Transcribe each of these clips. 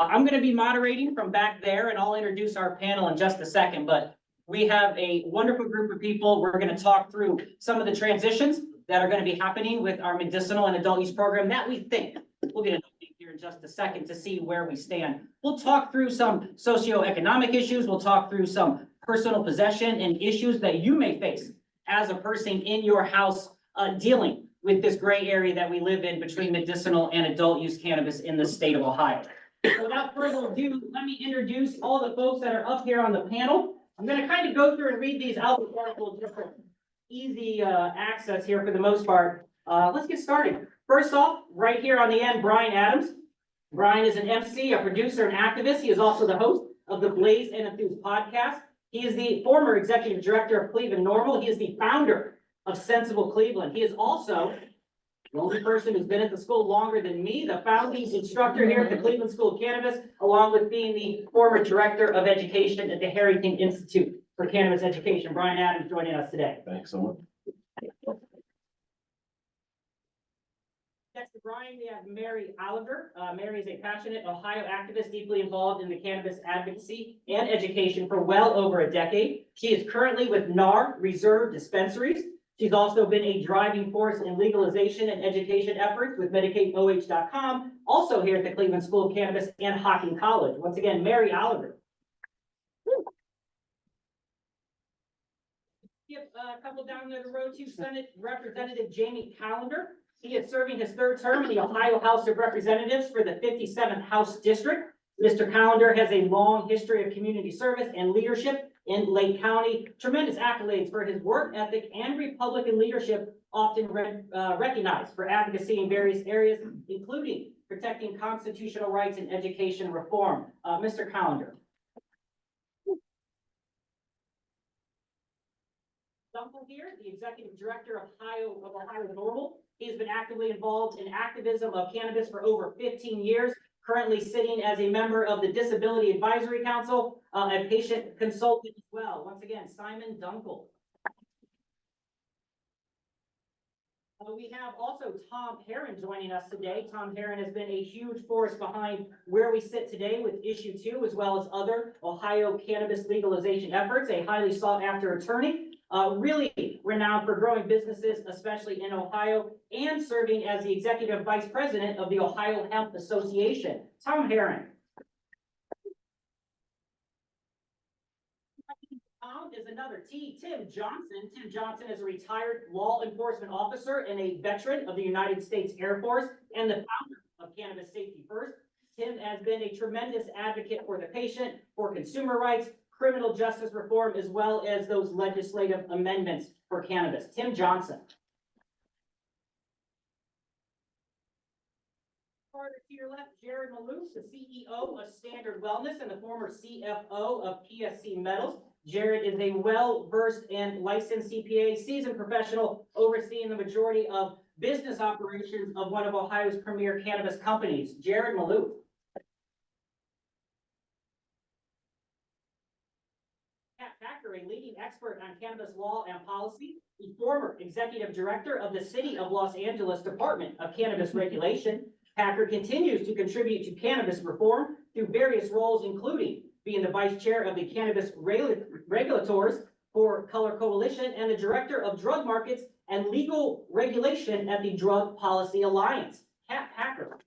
I'm going to be moderating from back there, and I'll introduce our panel in just a second, but we have a wonderful group of people. We're going to talk through some of the transitions that are going to be happening with our medicinal and adult use program that we think. We'll get into it here in just a second to see where we stand. We'll talk through some socioeconomic issues. We'll talk through some personal possession and issues that you may face as a person in your house dealing with this gray area that we live in between medicinal and adult use cannabis in the state of Ohio. So without further ado, let me introduce all the folks that are up here on the panel. I'm going to kind of go through and read these alphabetical, just for easy access here for the most part. Let's get started. First off, right here on the end, Brian Adams. Brian is an MC, a producer, and activist. He is also the host of the Blaze and Enthuse podcast. He is the former executive director of Cleveland Norml. He is the founder of Sensible Cleveland. He is also the only person who's been at the school longer than me, the founding instructor here at the Cleveland School of Cannabis, along with being the former director of education at the Harrington Institute for Cannabis Education. Brian Adams joining us today. Thanks so much. Next to Brian, we have Mary Elleger. Mary is a passionate Ohio activist deeply involved in the cannabis advocacy and education for well over a decade. She is currently with Nar Reserve dispensaries. She's also been a driving force in legalization and education efforts with MedicateOH.com, also here at the Cleveland School of Cannabis and Hocking College. Once again, Mary Elleger. A couple down the road to Senate Representative Jamie Callender. He is serving his third term in the Ohio House of Representatives for the 57th House District. Mr. Callender has a long history of community service and leadership in Lake County. Tremendous accolades for his work ethic and Republican leadership, often recognized for advocacy in various areas, including protecting constitutional rights and education reform. Mr. Callender. Dunkle here, the executive director of Ohio Norml. He has been actively involved in activism of cannabis for over 15 years, currently sitting as a member of the Disability Advisory Council, a patient consultant as well. Once again, Simon Dunkle. We have also Thom Haren joining us today. Thom Haren has been a huge force behind where we sit today with issue 2, as well as other Ohio cannabis legalization efforts, a highly sought after attorney. Really renowned for growing businesses, especially in Ohio, and serving as the executive vice president of the Ohio Hemp Association. Thom Haren. Tom is another T. Tim Johnson. Tim Johnson is a retired law enforcement officer and a veteran of the United States Air Force and the founder of Cannabis Safety First. Tim has been a tremendous advocate for the patient, for consumer rights, criminal justice reform, as well as those legislative amendments for cannabis. Tim Johnson. Farther to your left, Jared Maloof, the CEO of Standard Wellness and the former CFO of PSC Metals. Jared is a well-versed and licensed CPA, seasoned professional, overseeing the majority of business operations of one of Ohio's premier cannabis companies. Jared Maloof. A leading expert on cannabis law and policy, the former executive director of the City of Los Angeles Department of Cannabis Regulation. Packer continues to contribute to cannabis reform through various roles, including being the vice chair of the Cannabis Regulators for Color Coalition and the director of drug markets and legal regulation at the Drug Policy Alliance. Kat Packer.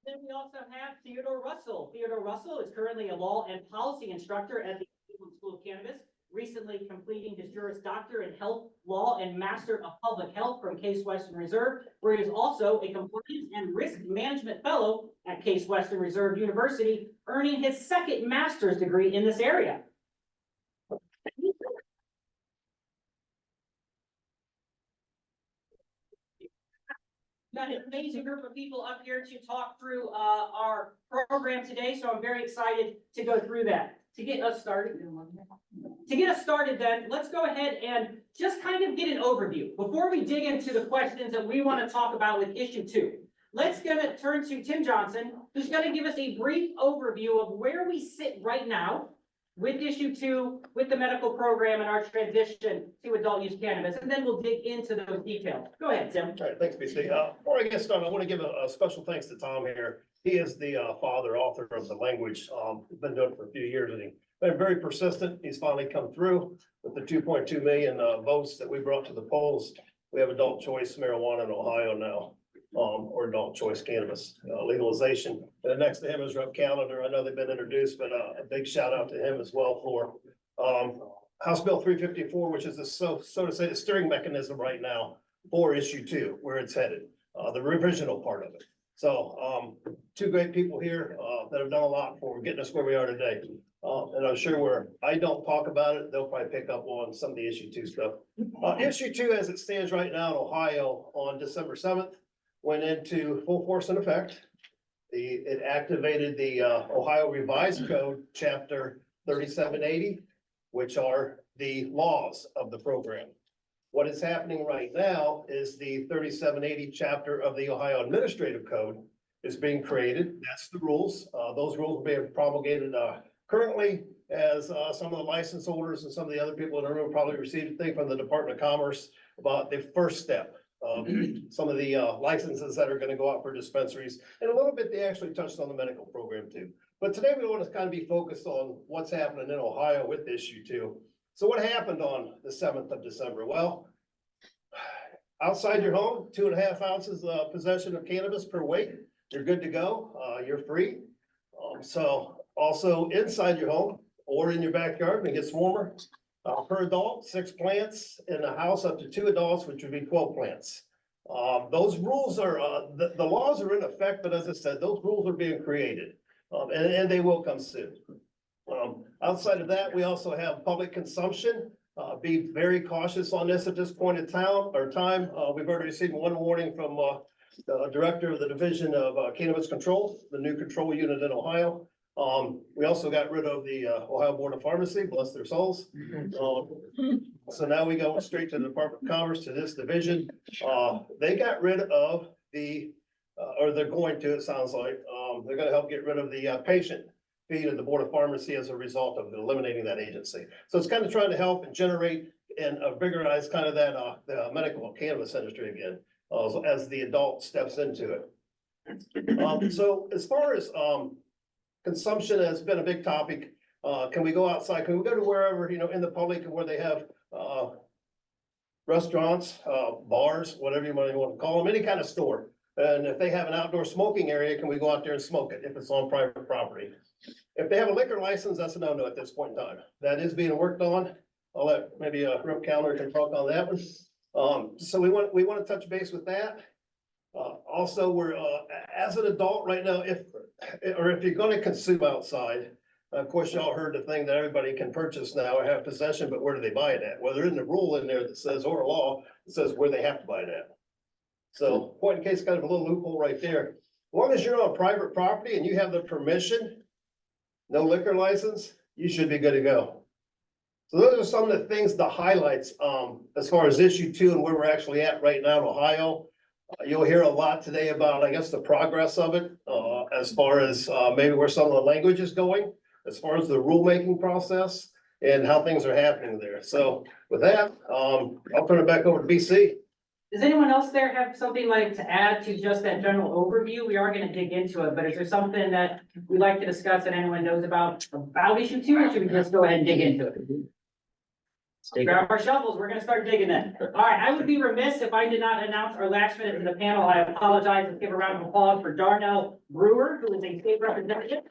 Then we also have Theodore Russell. Theodore Russell is currently a law and policy instructor at the Cleveland School of Cannabis, recently completing his Juris Doctor in Health Law and Master of Public Health from Case Western Reserve, where he is also a Compliance and Risk Management Fellow at Case Western Reserve University, earning his second master's degree in this area. Got an amazing group of people up here to talk through our program today, so I'm very excited to go through that. To get us started then, let's go ahead and just kind of get an overview. Before we dig into the questions that we want to talk about with issue 2, let's turn to Tim Johnson, who's going to give us a brief overview of where we sit right now, with issue 2, with the medical program and our transition to adult use cannabis, and then we'll dig into those details. Go ahead, Tim. All right, thanks, BC. Before I get started, I want to give a special thanks to Thom here. He is the author of the language. He's been doing it for a few years, and he's been very persistent. He's finally come through with the 2.2 million votes that we brought to the polls. We have adult choice marijuana in Ohio now, or adult choice cannabis legalization. And next to him is Rep. Callender. I know they've been introduced, but a big shout out to him as well for House Bill 354, which is the so to say the steering mechanism right now for issue 2, where it's headed, the revisional part of it. So two great people here that have done a lot for getting us where we are today. And I'm sure where I don't talk about it, they'll probably pick up on some of the issue 2 stuff. Issue 2, as it stands right now in Ohio on December 7th, went into full force and effect. It activated the Ohio Revised Code, Chapter 3780, which are the laws of the program. What is happening right now is the 3780 chapter of the Ohio Administrative Code is being created. That's the rules. Those rules are being promulgated currently as some of the license holders and some of the other people in the room probably received a thing from the Department of Commerce about the first step of some of the licenses that are going to go out for dispensaries. And a little bit, they actually touched on the medical program too. But today we want to kind of be focused on what's happening in Ohio with issue 2. So what happened on the 7th of December? Well, outside your home, 2.5 ounces of possession of cannabis per weight, you're good to go. You're free. So also inside your home or in your backyard when it gets warmer, per adult, 6 plants in a house up to 2 adults, which would be 12 plants. Those rules are, the laws are in effect, but as I said, those rules are being created and they will come soon. Outside of that, we also have public consumption. Be very cautious on this at this point in time. We've already received 1 warning from the director of the Division of Cannabis Control, the new control unit in Ohio. We also got rid of the Ohio Board of Pharmacy, bless their souls. So now we go straight to the Department of Commerce, to this division. They got rid of the, or they're going to, it sounds like, they're gonna help get rid of the patient fee to the Board of Pharmacy as a result of eliminating that agency. So it's kind of trying to help and generate and vigorize kind of that the medical cannabis industry again, as the adult steps into it. So as far as consumption has been a big topic. Can we go outside? Can we go to wherever, in the public where they have restaurants, bars, whatever you want to call them, any kind of store? And if they have an outdoor smoking area, can we go out there and smoke it if it's on private property? If they have a liquor license, that's a no-no at this point in time. That is being worked on. I'll let maybe Rep. Callender can talk on that one. So we want to touch base with that. Also, we're as an adult right now, if you're going to consume outside, of course, y'all heard the thing that everybody can purchase now or have possession, but where do they buy it at? Well, there isn't a rule in there that says, or a law that says where they have to buy it at. So, point in case, kind of a little loophole right there. As long as you're on private property and you have the permission, no liquor license, you should be good to go. So those are some of the things, the highlights, as far as issue 2 and where we're actually at right now in Ohio. You'll hear a lot today about, I guess, the progress of it, as far as maybe where some of the language is going, as far as the rulemaking process and how things are happening there. So with that, I'll turn it back over to BC. Does anyone else there have something like to add to just that general overview? We are gonna dig into it, but is there something that we'd like to discuss that anyone knows about issue 2, or should we just go ahead and dig into it? Grab our shovels, we're gonna start digging then. All right, I would be remiss if I did not announce our last minute to the panel. I apologize. Let's give a round of applause for Darnell Brewer, who is a state representative.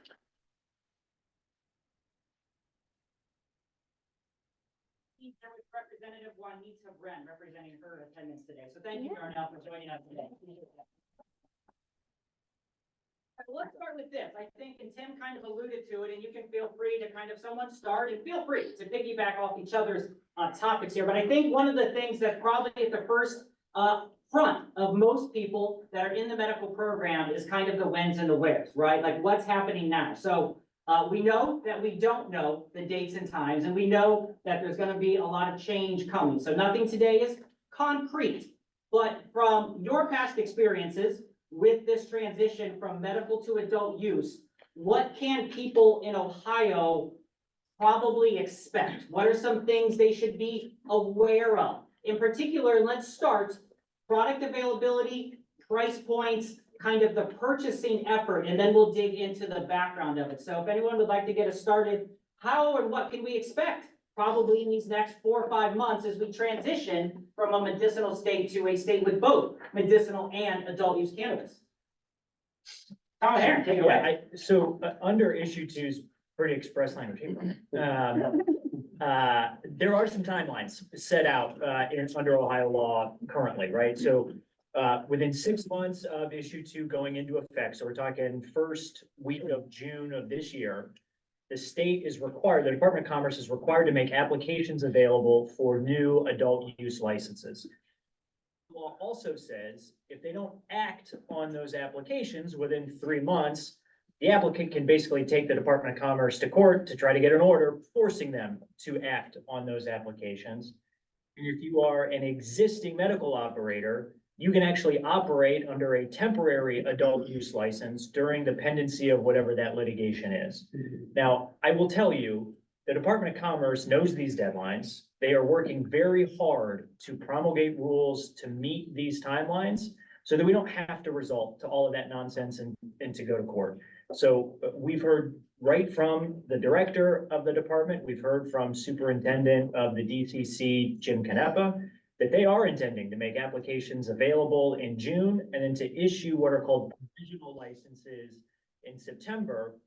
Representative Juanita Bren representing her attendance today. So thank you, Darnell, for joining us today. Let's start with this. I think, and Tim kind of alluded to it, and you can feel free to kind of someone start and feel free to piggyback off each other's topics here. But I think one of the things that probably at the first front of most people that are in the medical program is kind of the whens and the wheres, right? Like what's happening now. So we know that we don't know the dates and times, and we know that there's going to be a lot of change coming. So nothing today is concrete, but from your past experiences with this transition from medical to adult use, what can people in Ohio probably expect? What are some things they should be aware of? In particular, let's start product availability, price points, kind of the purchasing effort, and then we'll dig into the background of it. So if anyone would like to get us started, how and what can we expect? Probably in these next 4 or 5 months as we transition from a medicinal state to a state with both medicinal and adult use cannabis. Thom Haren, take it away. Under issue two's pretty express language. There are some timelines set out under Ohio law currently, right? So within 6 months of issue two going into effect, so we're talking first week of June of this year, the state is required, the Department of Commerce is required to make applications available for new adult use licenses. The law also says if they don't act on those applications within 3 months, the applicant can basically take the Department of Commerce to court to try to get an order forcing them to act on those applications. And if you are an existing medical operator, you can actually operate under a temporary adult use license during the pendency of whatever that litigation is. Now, I will tell you, the Department of Commerce knows these deadlines. They are working very hard to promulgate rules to meet these timelines so that we don't have to resort to all of that nonsense and to go to court. So we've heard right from the director of the department, we've heard from superintendent of the DCC, Jim Canepa, that they are intending to make applications available in June and then to issue what are called provisional licenses in September.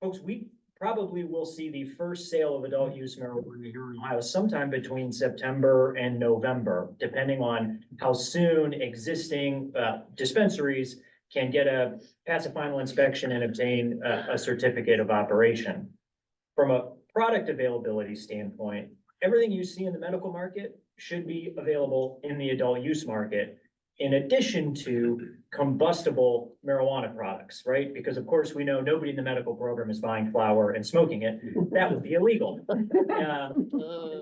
Folks, we probably will see the first sale of adult use marijuana here in Ohio sometime between September and November, depending on how soon existing dispensaries can pass a final inspection and obtain a certificate of operation. From a product availability standpoint, everything you see in the medical market should be available in the adult use market, in addition to combustible marijuana products, right? Because of course, we know nobody in the medical program is buying flower and smoking it. That would be illegal.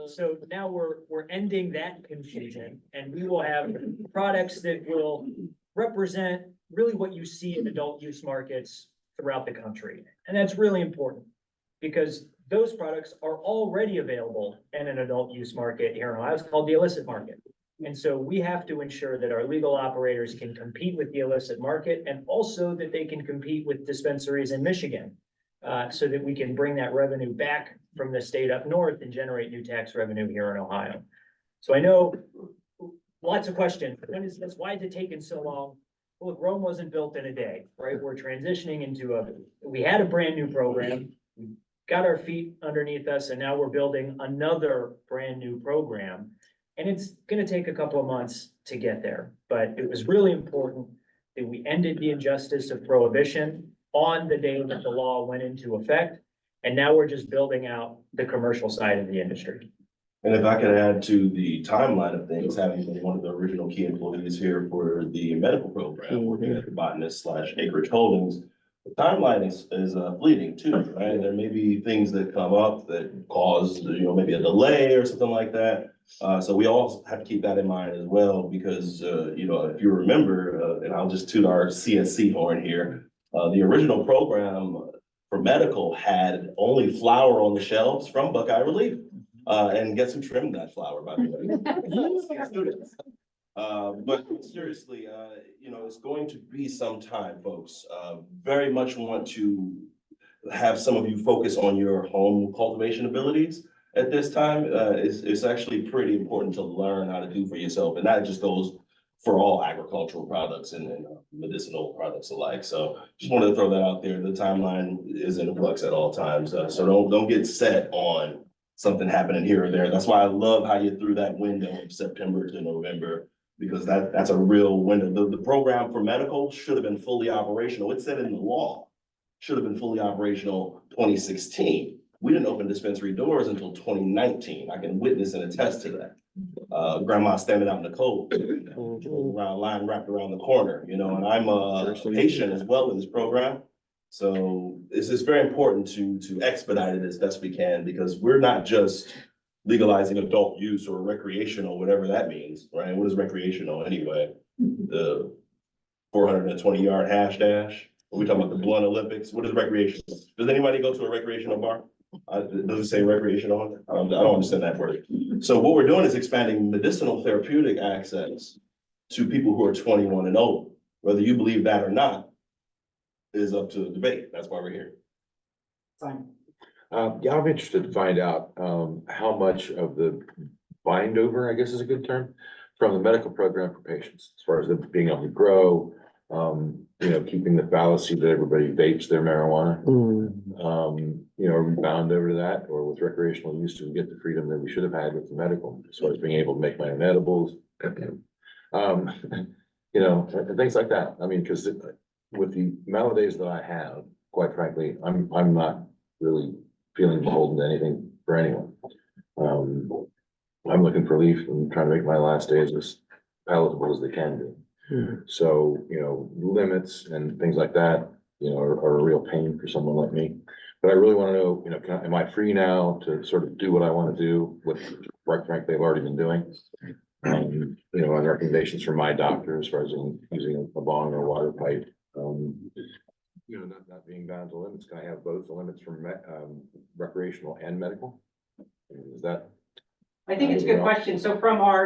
So now we're ending that confusion, and we will have products that will represent really what you see in adult use markets throughout the country. And that's really important because those products are already available in an adult use market here in Ohio. It's called the illicit market. And so we have to ensure that our legal operators can compete with the illicit market and also that they can compete with dispensaries in Michigan so that we can bring that revenue back from the state up north and generate new tax revenue here in Ohio. So I know lots of questions. When is this? Why is it taking so long? Well, look, Rome wasn't built in a day, right? We're transitioning into we had a brand new program. We got our feet underneath us, and now we're building another brand new program. And it's going to take a couple of months to get there. But it was really important that we ended the injustice of prohibition on the day that the law went into effect. And now we're just building out the commercial side of the industry. And if I could add to the timeline of things, having been one of the original key employees here for the medical program, working at the botanist / Acreage Holdings, the timeline is fleeting too, right? There may be things that come up that cause, maybe a delay or something like that. So we all have to keep that in mind as well, because, if you remember, and I'll just toot our CSC horn here, the original program for medical had only flower on the shelves from Buckeye Relief. And guess who trimmed that flower, by the way? Students. But seriously, it's going to be some time, folks. Very much want to have some of you focus on your home cultivation abilities at this time. It's actually pretty important to learn how to do for yourself. And that just goes for all agricultural products and medicinal products alike. So just wanted to throw that out there. The timeline is in flux at all times. So don't get set on something happening here or there. That's why I love how you threw that window of September to November, because that's a real window. The program for medical should have been fully operational. It said in the law, should have been fully operational 2016. We didn't open dispensary doors until 2019. I can witness and attest to that. Grandma standing out in the cold, line wrapped around the corner, and I'm a patient as well in this program. So it's very important to expedite it as best we can, because we're not just legalizing adult use or recreational, whatever that means, right? What is recreational anyway? The 420-yard hash dash? Are we talking about the blunt Olympics? What is recreational? Does anybody go to a recreational bar? Does it say recreational on it? I don't understand that word. So what we're doing is expanding medicinal therapeutic access to people who are 21 and older. Whether you believe that or not is up to debate. That's why we're here. Fine. Yeah, I'm interested to find out, how much of the bind over, I guess is a good term, from the medical program for patients, as far as them being able to grow, keeping the fallacy that everybody vapes their marijuana. Are we bound over to that, or with recreational use, do we get the freedom that we should have had with the medical, as far as being able to make my own edibles? And things like that. I mean, because with the maladies that I have, quite frankly, I'm not really feeling beholden to anything for anyone. I'm looking for relief and trying to make my last days as palatable as they can be. So, limits and things like that, are a real pain for someone like me. But I really want to know, am I free now to sort of do what I want to do, what, quite frankly, I've already been doing? And recommendations from my doctor as far as using a bong or water pipe. Not being bound to limits. Can I have both the limits from recreational and medical? Is that? I think it's a good question. So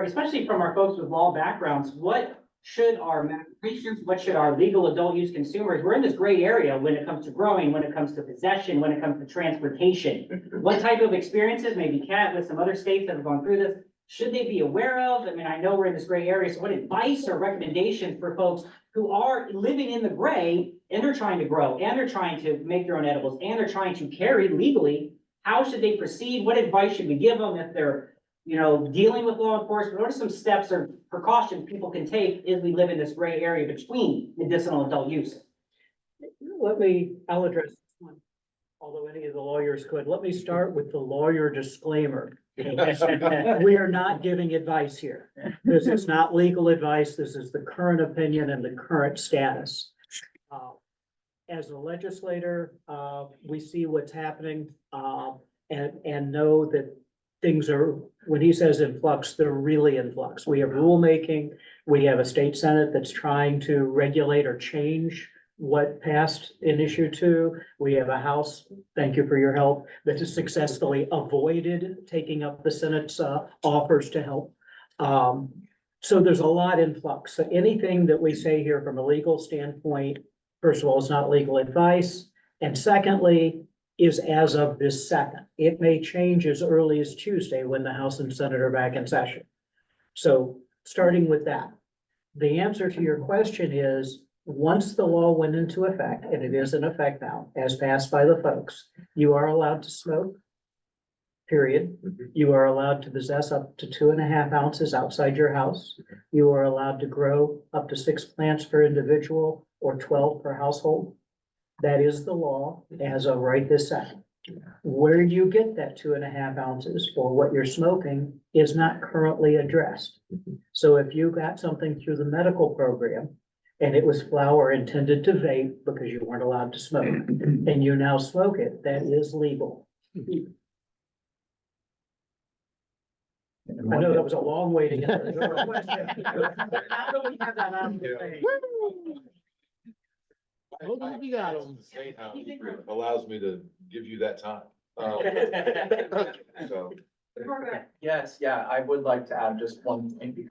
especially from our folks with law backgrounds, what should our patients, what should our legal adult use consumers, we're in this gray area when it comes to growing, when it comes to possession, when it comes to transportation. What type of experiences, maybe Kat with some other states that have gone through this, should they be aware of? I mean, I know we're in this gray area, so what advice or recommendations for folks who are living in the gray and they're trying to grow and they're trying to make their own edibles and they're trying to carry legally? How should they proceed? What advice should we give them if they're, dealing with law enforcement? What are some steps or precautions people can take as we live in this gray area between medicinal adult use? I'll address this one, although any of the lawyers could. Let me start with the lawyer disclaimer. We are not giving advice here. This is not legal advice. This is the current opinion and the current status. As a legislator, we see what's happening, and know that things are, when he says in flux, they're really in flux. We have rulemaking. We have a state senate that's trying to regulate or change what passed in issue 2. We have a House, thank you for your help, that has successfully avoided taking up the Senate's offers to help. So there's a lot in flux. So anything that we say here from a legal standpoint, first of all, is not legal advice. And secondly, is as of this second. It may change as early as Tuesday when the House and Senate are back in session. So starting with that, the answer to your question is, once the law went into effect, and it is in effect now, as passed by the folks, you are allowed to smoke, period. You are allowed to possess up to 2.5 ounces outside your house. You are allowed to grow up to 6 plants per individual or 12 per household. That is the law as of right this second. Where you get that 2.5 ounces or what you're smoking is not currently addressed. So if you got something through the medical program and it was flower intended to vape because you weren't allowed to smoke, and you now smoke it, that is legal. I know that was a long way to get to the question. How do we have that out of the way? You got them. Allows me to give you that time. So. Yes, yeah, I would like to add just one thing.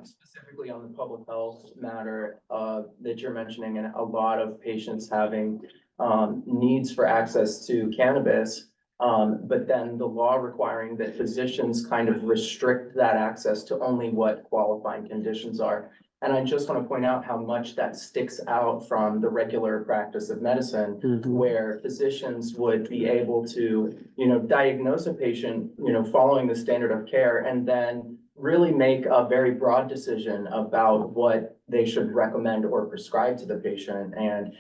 Specifically on the public health matter that you're mentioning, and a lot of patients having needs for access to cannabis. But then the law requiring that physicians kind of restrict that access to only what qualifying conditions are. And I just want to point out how much that sticks out from the regular practice of medicine, where physicians would be able to, diagnose a patient, following the standard of care, and then really make a very broad decision about what they should recommend or prescribe to the patient. And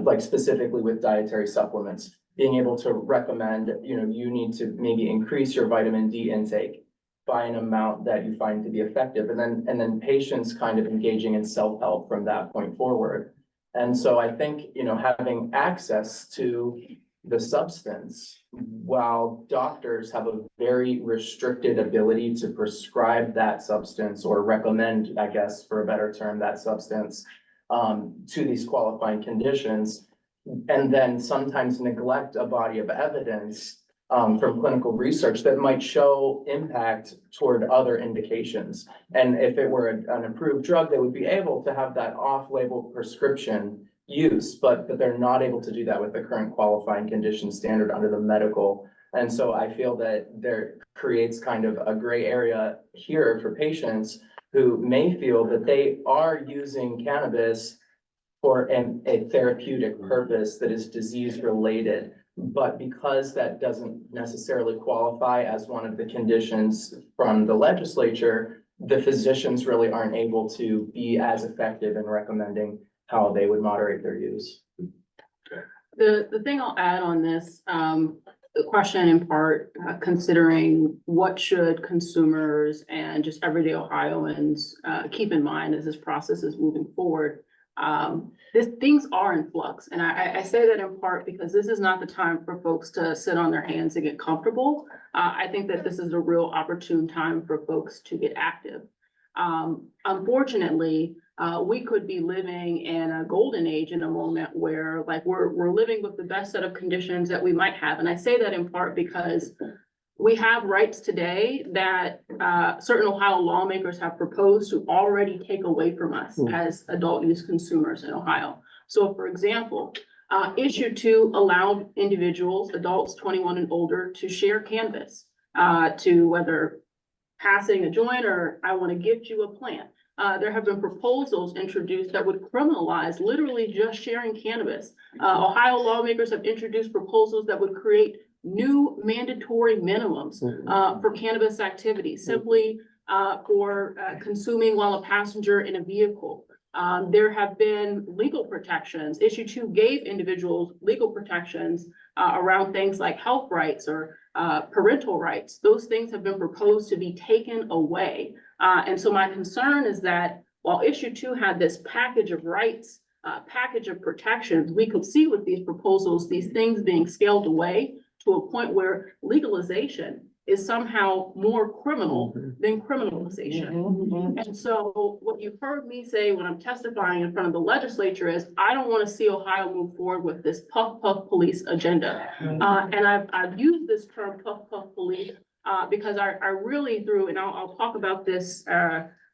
like specifically with dietary supplements, being able to recommend, you need to maybe increase your vitamin D intake by an amount that you find to be effective, and then patients kind of engaging in self-help from that point forward. And so I think, having access to the substance, while doctors have a very restricted ability to prescribe that substance or recommend, I guess, for a better term, that substance to these qualifying conditions, and then sometimes neglect a body of evidence from clinical research that might show impact toward other indications. And if it were an approved drug, they would be able to have that off-label prescription use, but they're not able to do that with the current qualifying condition standard under the medical. And so I feel that there creates kind of a gray area here for patients who may feel that they are using cannabis for a therapeutic purpose that is disease related. But because that doesn't necessarily qualify as one of the conditions from the legislature, the physicians really aren't able to be as effective in recommending how they would moderate their use. The thing I'll add on this, the question in part, considering what should consumers and just everyday Ohioans keep in mind as this process is moving forward. Things are in flux, and I say that in part because this is not the time for folks to sit on their hands and get comfortable. I think that this is a real opportune time for folks to get active. Unfortunately, we could be living in a golden age in a moment where like we're living with the best set of conditions that we might have. And I say that in part because we have rights today that certain Ohio lawmakers have proposed to already take away from us as adult use consumers in Ohio. So for example, issue 2 allowed individuals, adults 21 and older, to share cannabis, to whether passing a joint or I want to gift you a plant. There have been proposals introduced that would criminalize literally just sharing cannabis. Ohio lawmakers have introduced proposals that would create new mandatory minimums for cannabis activities, simply for consuming while a passenger in a vehicle. There have been legal protections. Issue 2 gave individuals legal protections around things like health rights or parental rights. Those things have been proposed to be taken away. And so my concern is that while issue 2 had this package of rights, package of protections, we could see with these proposals, these things being scaled away to a point where legalization is somehow more criminal than criminalization. And so what you've heard me say when I'm testifying in front of the legislature is, I don't want to see Ohio move forward with this puff puff police agenda. And I've used this term puff puff police because I really and I'll talk about this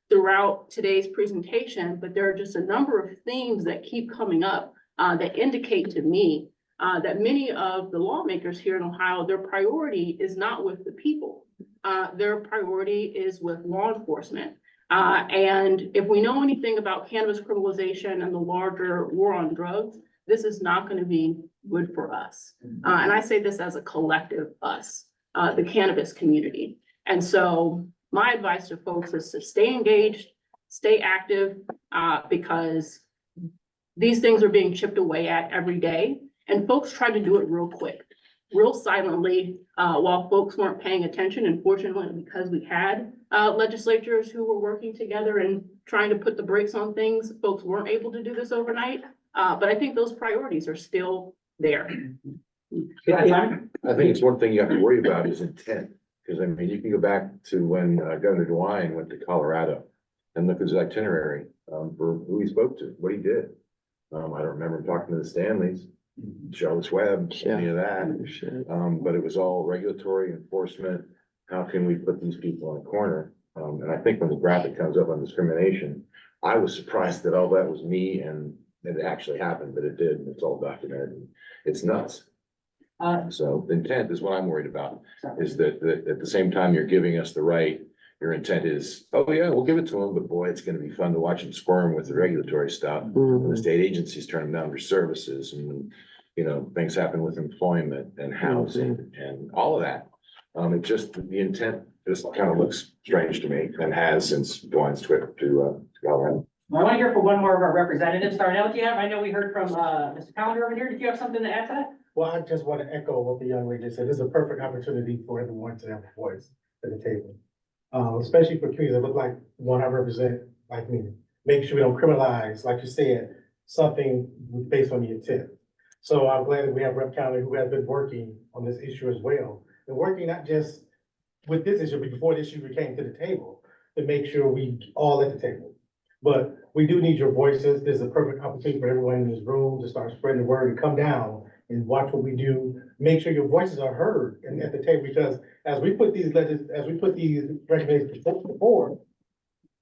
throughout today's presentation, but there are just a number of themes that keep coming up that indicate to me that many of the lawmakers here in Ohio, their priority is not with the people. Their priority is with law enforcement. And if we know anything about cannabis criminalization and the larger war on drugs, this is not going to be good for us. And I say this as a collective us, the cannabis community. And so my advice to folks is to stay engaged, stay active, because these things are being chipped away at every day. And folks try to do it real quick, real silently, while folks weren't paying attention. And fortunately, because we had legislatures who were working together and trying to put the brakes on things, folks weren't able to do this overnight. But I think those priorities are still there. I think it's one thing you have to worry about is intent. Because I mean, you can go back to when Governor DeWine went to Colorado and look at his itinerary for who he spoke to, what he did. I don't remember him talking to the Stanleys, Charles Webb, any of that. But it was all regulatory enforcement. How can we put these people in a corner? And I think when the graphic comes up on discrimination, I was surprised that all that was me and it actually happened, but it did. And it's all documented. And it's nuts. So the intent is what I'm worried about, is that at the same time you're giving us the right, your intent is, oh yeah, we'll give it to them, but boy, it's gonna be fun to watch them squirm with the regulatory stuff. And the state agencies turn them down for services and, you know, things happen with employment and housing and all of that. It just, the intent just kind of looks strange to me and has since Dwyne's trip to Colorado. I want to hear from one more of our representatives. Darnell, do you have? I know we heard from Mr. Callender over here. Did you have something to add to that? Well, I just want to echo what the young lady said. This is a perfect opportunity for everyone to have a voice at the table. Especially for communities that look like the one I represent, like me. Make sure we don't criminalize, like you said, something based on the intent. So I'm glad that we have Rep. County who has been working on this issue as well. And working not just with this issue, but before the issue came to the table, to make sure we all at the table. But we do need your voices. There's a perfect opportunity for everyone in this room to start spreading the word and come down and watch what we do. Make sure your voices are heard and at the table, because as we put these recommendations before,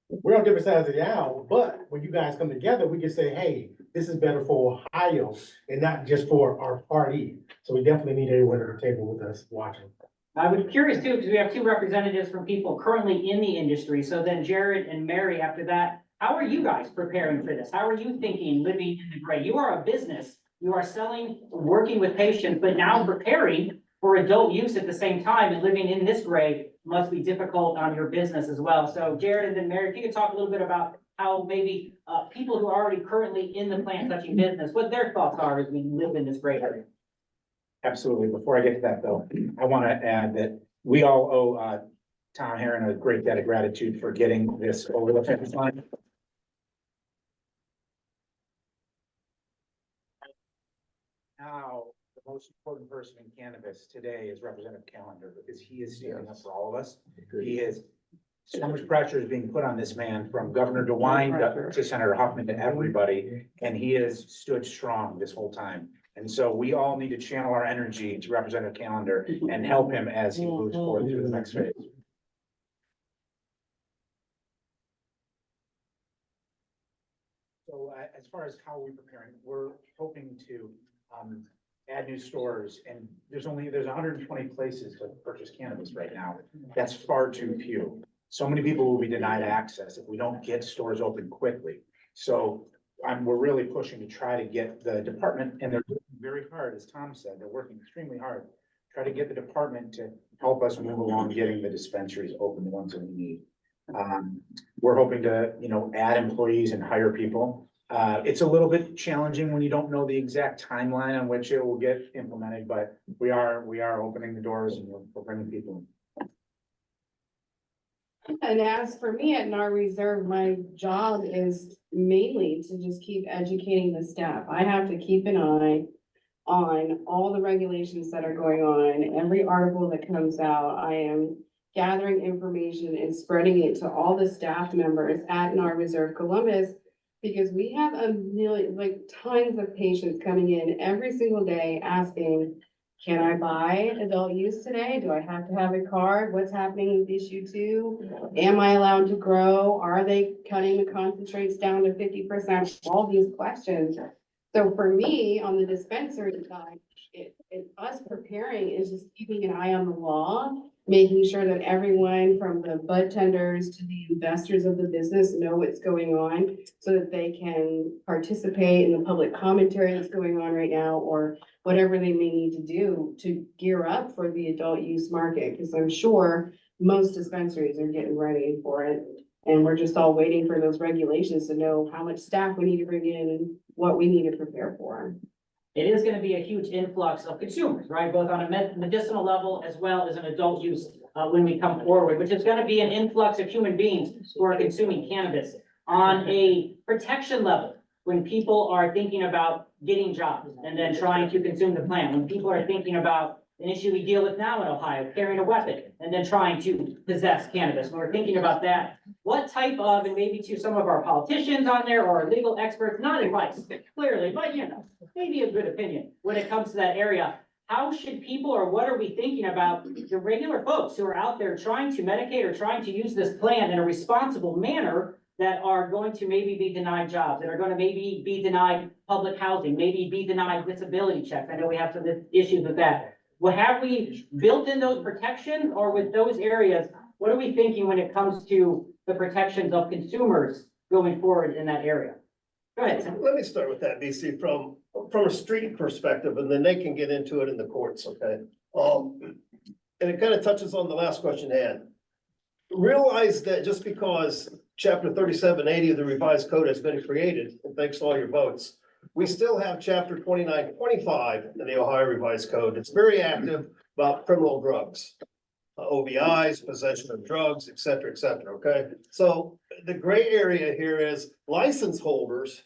we're on different sides of the aisle, but when you guys come together, we can say, hey, this is better for Ohio and not just for our party. So we definitely need everyone at the table with us watching. I was curious too, because we have two representatives from people currently in the industry. So then Jared and Mary, after that, how are you guys preparing for this? How are you thinking, living in the gray? You are a business, you are selling, working with patients, but now preparing for adult use at the same time, and living in this gray must be difficult on your business as well. So Jared and then Mary, if you could talk a little bit about how maybe people who are already currently in the plant touching business, what their thoughts are as we live in this gray area. Absolutely. Before I get to that though, I want to add that we all owe Thom Haren a great debt of gratitude for getting this over the finish line. Now, the most important person in cannabis today is Representative Callender, because he is standing up for all of us. He is, so much pressure is being put on this man, from Governor DeWine to Senator Huffman to everybody, and he has stood strong this whole time. And so we all need to channel our energy to Representative Callender and help him as he moves forward through the next phase. So as far as how we're preparing, we're hoping to add new stores, and there's 120 places to purchase cannabis right now. That's far too few. So many people will be denied access if we don't get stores open quickly. So we're really pushing to try to get the department, and they're working very hard, as Thom said, they're working extremely hard. Try to get the department to help us move along getting the dispensaries open, the ones that we need. We're hoping to, add employees and hire people. It's a little bit challenging when you don't know the exact timeline on which it will get implemented, but we are opening the doors and we're bringing people in. And as for me at Nar Reserve, my job is mainly to just keep educating the staff. I have to keep an eye on all the regulations that are going on. Every article that comes out, I am gathering information and spreading it to all the staff members at Nar Reserve Columbus, because we have tons of patients coming in every single day asking, can I buy adult use today? Do I have to have a card? What's happening with issue 2? Am I allowed to grow? Are they cutting the concentrates down to 50%? All these questions. So for me, on the dispensary side, us preparing is just keeping an eye on the law, making sure that everyone from the bud tenders to the investors of the business know what's going on, so that they can participate in the public commentary that's going on right now, or whatever they may need to do to gear up for the adult use market, because I'm sure most dispensaries are getting ready for it. And we're just all waiting for those regulations to know how much staff we need to bring in and what we need to prepare for. It is gonna be a huge influx of consumers, right? Both on a medicinal level as well as an adult use when we come forward, which is gonna be an influx of human beings who are consuming cannabis. On a protection level, when people are thinking about getting jobs and then trying to consume the plant, when people are thinking about an issue we deal with now in Ohio, carrying a weapon and then trying to possess cannabis, when we're thinking about that, what type of, and maybe to some of our politicians on there or legal experts, not advice, clearly, but maybe a good opinion when it comes to that area. How should people, or what are we thinking about the regular folks who are out there trying to medicate or trying to use this plant in a responsible manner, that are going to maybe be denied jobs, that are going to maybe be denied public housing, maybe be denied disability checks? I know we have some issues with that. Well, have we built in those protections, or with those areas, what are we thinking when it comes to the protections of consumers going forward in that area? Go ahead, Sam. Let me start with that, BC, from a street perspective, and then they can get into it in the courts, okay? And it kind of touches on the last question at hand. Realize that just because chapter 3780 of the revised code has been created, and thanks to all your votes, we still have chapter 2925 in the Ohio revised code. It's very active about criminal drugs, OBIs, possession of drugs, et cetera, okay? So the gray area here is license holders,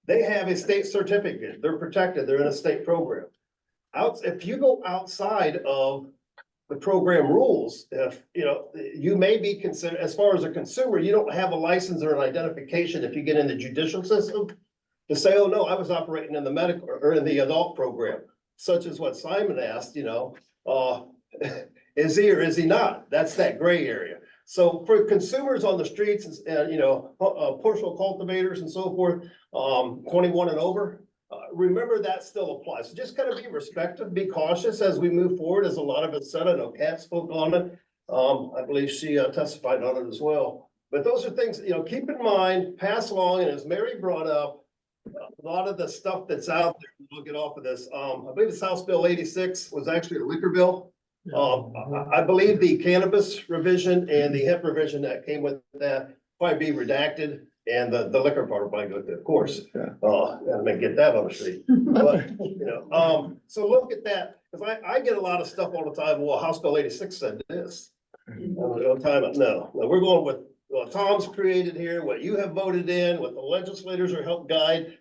they have a state certificate, they're protected, they're in a state program. If you go outside of the program rules, if, you know, you may be considered, as far as a consumer, you don't have a license or an identification if you get in the judicial system to say, oh, no, I was operating in the medical or in the adult program, such as what Simon asked, you know, is he or is he not? That's that gray area. So for consumers on the streets and, you know, personal cultivators and so forth, 21 and over, remember that still applies. So just kind of be respectful, be cautious as we move forward, as a lot of it said. I know Kat spoke on it. I believe she testified on it as well. But those are things, you know, keep in mind, pass along, and as Mary brought up, a lot of the stuff that's out there, we'll get off of this. I believe it's House Bill 86 was actually a liquor bill. I believe the cannabis revision and the hemp revision that came with that probably be redacted, and the liquor part will probably go to, of course. And get that on the street. But, you know, so look at that, because I get a lot of stuff all the time. Well, House Bill 86 said this. No, we're going with what Tom's created here, what you have voted in, what the legislators are help guide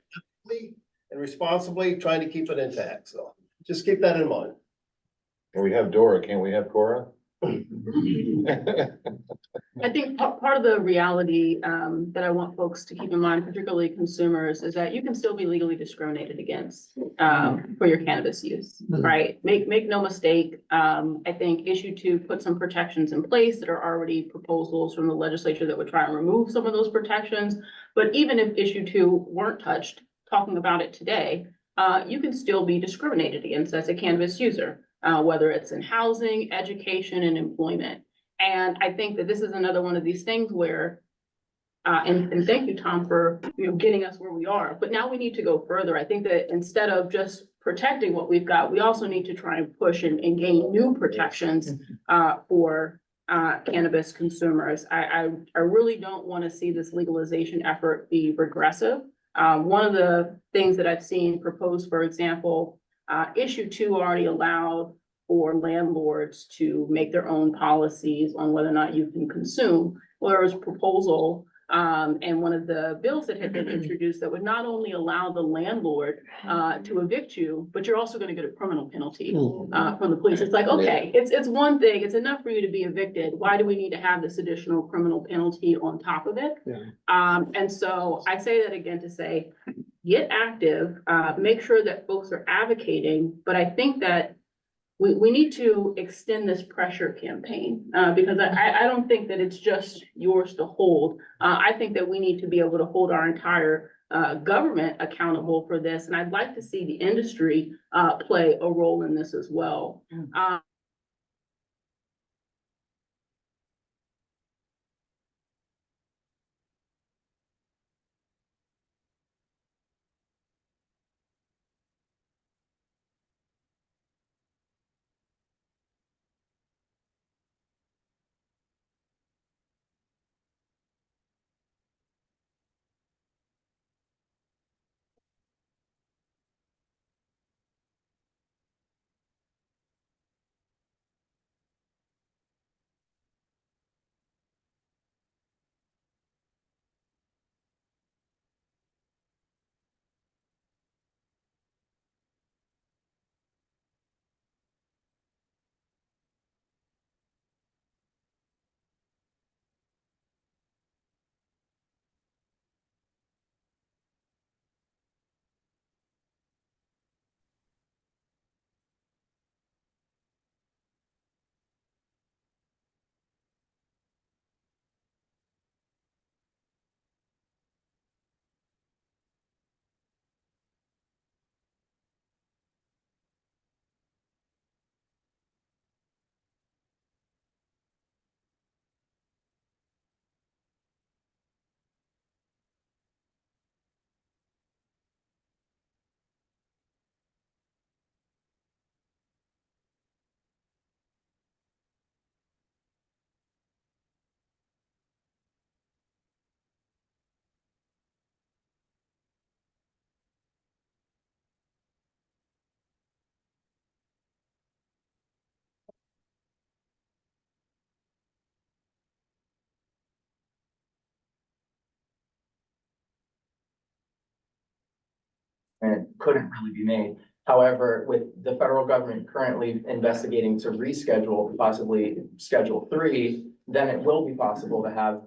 and responsibly trying to keep it intact. So just keep that in mind. And we have Dora, can't we have Cora? I think part of the reality that I want folks to keep in mind, particularly consumers, is that you can still be legally discriminated against for your cannabis use, right? Make no mistake. I think issue 2 put some protections in place that are already proposals from the legislature that would try and remove some of those protections. But even if issue 2 weren't touched, talking about it today, you can still be discriminated against as a cannabis user, whether it's in housing, education, and employment. And I think that this is another one of these things where, and thank you, Tom, for, you know, getting us where we are, but now we need to go further. I think that instead of just protecting what we've got, we also need to try and push and gain new protections for cannabis consumers. I really don't want to see this legalization effort be regressive. One of the things that I've seen proposed, for example, issue 2 already allowed for landlords to make their own policies on whether or not you can consume. Well, there was a proposal and one of the bills that had been introduced that would not only allow the landlord to evict you, but you're also going to get a criminal penalty from the police. It's like, okay, it's one thing, it's enough for you to be evicted. Why do we need to have this additional criminal penalty on top of it? And so I say that again to say, get active, make sure that folks are advocating, but I think that we need to extend this pressure campaign, because I don't think that it's just yours to hold. I think that we need to be able to hold our entire government accountable for this, and I'd like to see the industry play a role in this as well. And it couldn't really be made. However, with the federal government currently investigating to reschedule, possibly Schedule 3, then it will be possible to have,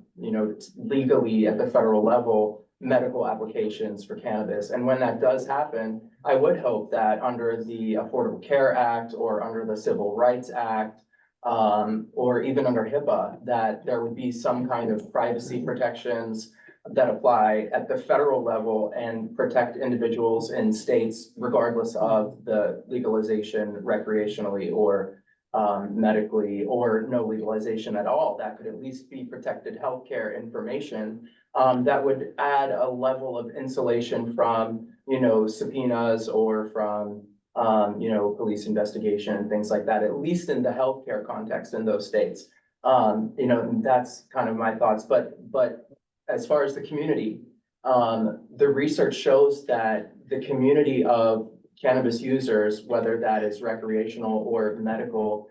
legally at the federal level, medical applications for cannabis. And when that does happen, I would hope that under the Affordable Care Act or under the Civil Rights Act, or even under HIPAA, that there would be some kind of privacy protections that apply at the federal level and protect individuals in states regardless of the legalization recreationally or medically, or no legalization at all. That could at least be protected healthcare information that would add a level of insulation from, subpoenas or from, police investigation, things like that, at least in the healthcare context in those states. That's kind of my thoughts, but as far as the community, the research shows that the community of cannabis users, whether that is recreational or medical,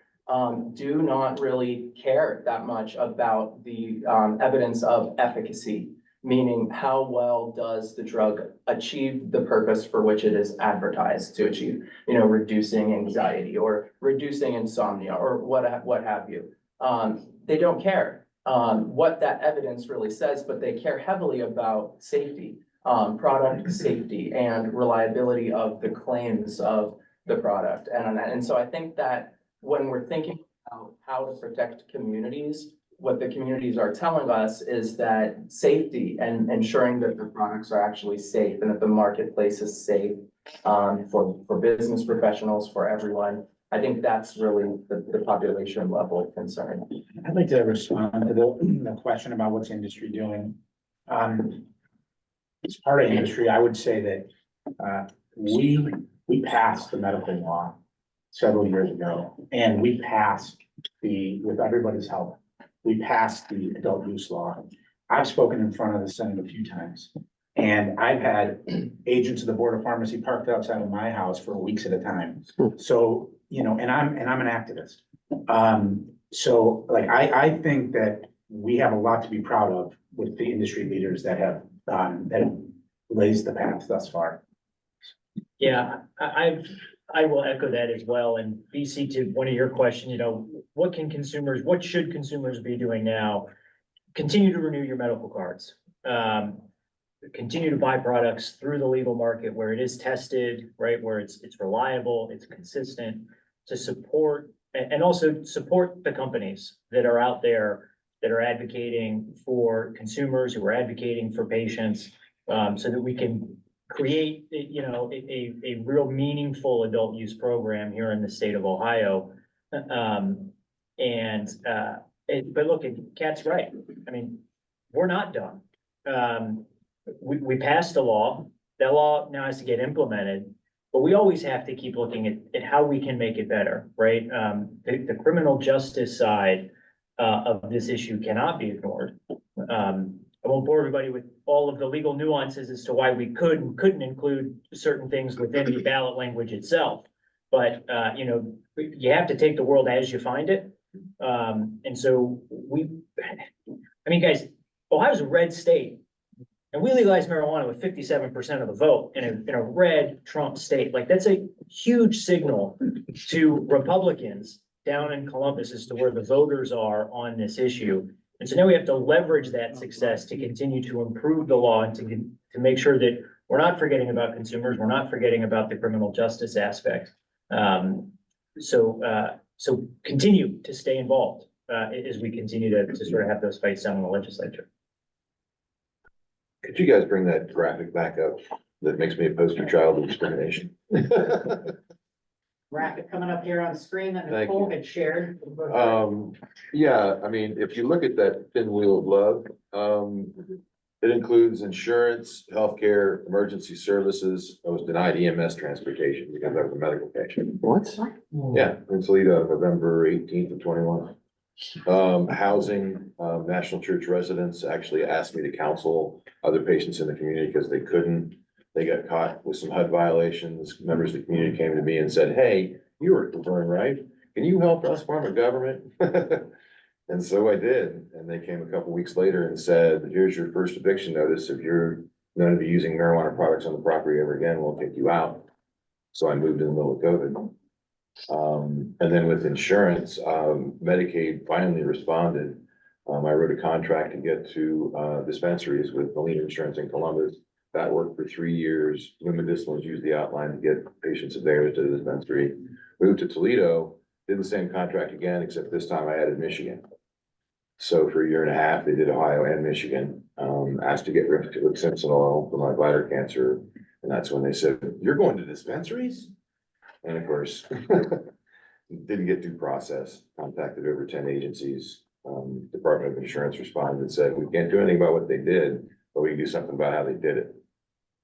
do not really care that much about the evidence of efficacy, meaning how well does the drug achieve the purpose for which it is advertised to achieve, reducing anxiety or reducing insomnia or what have you. They don't care what that evidence really says, but they care heavily about safety, product safety and reliability of the claims of the product. And so I think that when we're thinking about how to protect communities, what the communities are telling us is that safety and ensuring that the products are actually safe and that the marketplace is safe for business professionals, for everyone. I think that's really the population level concern. I'd like to respond to the question about what's industry doing. As part of industry, I would say that we passed the medical law several years ago, and we passed with everybody's help, we passed the adult use law. I've spoken in front of the Senate a few times, and I've had agents of the Board of Pharmacy parked outside of my house for weeks at a time. So, and I'm an activist. So like, I think that we have a lot to be proud of with the industry leaders that have blazed the path thus far. Yeah, I will echo that as well. And BC, to one of your questions, what should consumers be doing now? Continue to renew your medical cards. Continue to buy products through the legal market where it is tested, right? Where it's reliable, it's consistent, to support and also support the companies that are out there that are advocating for consumers, who are advocating for patients, so that we can create, a real meaningful adult use program here in the state of Ohio. But look, Kat's right. I mean, we're not done. We passed a law. That law now has to get implemented, but we always have to keep looking at how we can make it better, right? The criminal justice side of this issue cannot be ignored. I won't bore everybody with all of the legal nuances as to why we could and couldn't include certain things within the ballot language itself. But, you have to take the world as you find it. And so guys, Ohio's a red state. And we legalized marijuana with 57% of the vote in a red Trump state. Like, that's a huge signal to Republicans down in Columbus as to where the voters are on this issue. And so now we have to leverage that success to continue to improve the law and to make sure that we're not forgetting about consumers. We're not forgetting about the criminal justice aspect. So continue to stay involved as we continue to sort of have those fights down in the legislature. Could you guys bring that graphic back up that makes me a poster child of discrimination? Graphic coming up here on the screen that Thank Nicole you. had shared. Yeah, I mean, if you look at that thin wheel of love, it includes insurance, healthcare, emergency services. I was denied EMS transportation because I was a medical patient. What? Yeah, in Toledo, November 18th of 21. Housing, National Church residents actually asked me to counsel other patients in the community because they couldn't. They got caught with some HUD violations. Members of the community came to me and said, "Hey, you work for Burn, right? Can you help us form a government?" And so I did. And they came a couple weeks later and said, "Here's your first eviction notice. If you're known to be using marijuana products on the property ever again, we'll kick you out." So I moved in the middle of COVID. And then with insurance, Medicaid finally responded. I wrote a contract to get to, dispensaries with Molina Insurance in Columbus. That worked for 3 years. New Medicinals used the outline to get patients of theirs to the dispensary. Moved to Toledo, did the same contract again, except this time I added Michigan. So for a year and a half, they did Ohio and Michigan, asked to get rid of Simpson oil for my bladder cancer. And that's when they said, you're going to dispensaries? And of course, didn't get due process, contacted over 10 agencies. Department of Insurance responded and said, we can't do anything about what they did, but we can do something about how they did it.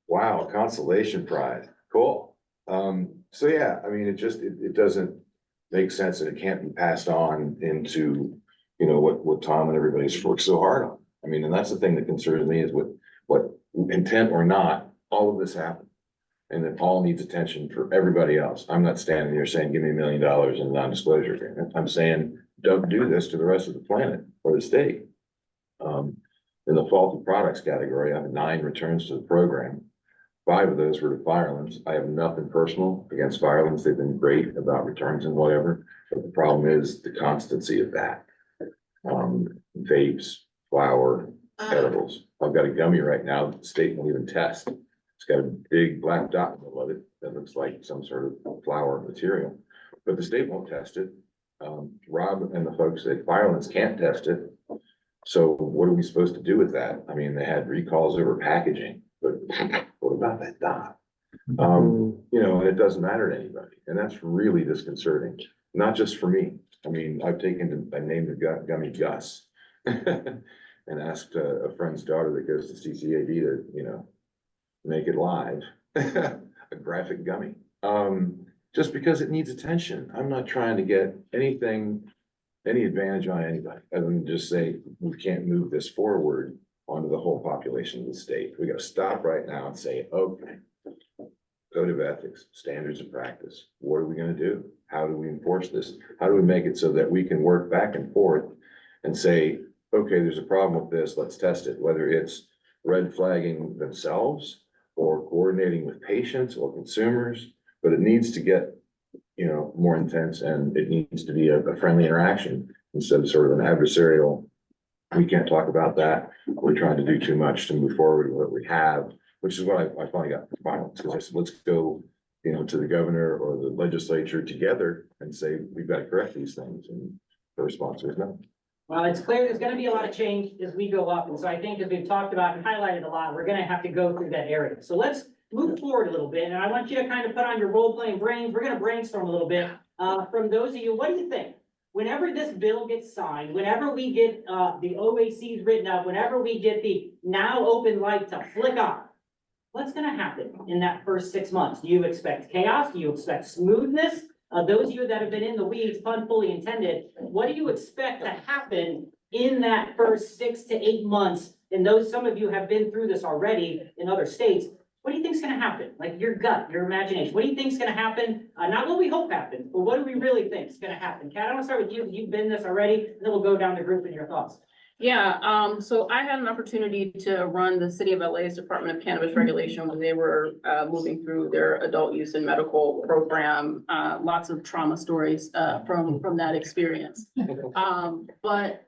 Wow, consolation prize, cool. So yeah, I mean, it doesn't make sense, and it can't be passed on into, you know, what Thom and everybody's worked so hard on. I mean, and that's the thing that concerns me is what intent or not, all of this happened. And it all needs attention for everybody else. I'm not standing here saying, give me $1 million in non-disclosure agreement. I'm saying, don't do this to the rest of the planet or the state. In the faulty products category, I have 9 returns to the program. 5 of those were to Firelands. I have nothing personal against Firelands. They've been great about returns and whatever. But the problem is the constancy of that. Vapes, flour, edibles. I've got a gummy right now that the state won't even test. It's got a big black dot in the middle of it that looks like some sort of flour material, but the state won't test it. Rob and the folks at Firelands can't test it. So what are we supposed to do with that? I mean, they had recalls over packaging, but what about that dot? You know, and it doesn't matter to anybody. And that's really disconcerting, not just for me. I mean, I named the gummy Gus and asked a friend's daughter that goes to CCAD to, you know, make it live, a graphic gummy. Just because it needs attention. I'm not trying to get any advantage on anybody, other than just say, we can't move this forward onto the whole population of the state. We gotta stop right now and say, okay, code of ethics, standards of practice. What are we gonna do? How do we enforce this? How do we make it so that we can work back and forth and say, okay, there's a problem with this, let's test it, whether it's red flagging themselves or coordinating with patients or consumers, but it needs to get, you know, more intense, and it needs to be a friendly interaction instead of sort of an adversarial. We can't talk about that. We're trying to do too much to move forward with what we have, which is what I finally got violence, because I said, let's go, you know, to the governor or the legislature together and say, we've got to correct these things. And the response was no. Well, it's clear there's gonna be a lot of change as we go up, and so I think as we've talked about and highlighted a lot, we're gonna have to go through that area. So let's move forward a little bit, and I want you to kind of put on your role-playing brains. We're gonna brainstorm a little bit. From those of you, what do you think? Whenever this bill gets signed, whenever we get the OACs written up, whenever we get the now open light to flick on, what's gonna happen in that first 6 months? Do you expect chaos? Do you expect smoothness? Those of you that have been in the weeds, pun fully intended, what do you expect to happen in that first 6 to 8 months? And those, some of you have been through this already in other states. What do you think is gonna happen? Like your gut, your imagination. What do you think is gonna happen? Not what we hope happens, but what do we really think is gonna happen? Kat, I wanna start with you. You've been this already, and then we'll go down the group and your thoughts. Yeah, so I had an opportunity to run the City of LA's Department of Cannabis Regulation when they were moving through their adult use and medical program. Lots of trauma stories from that experience. But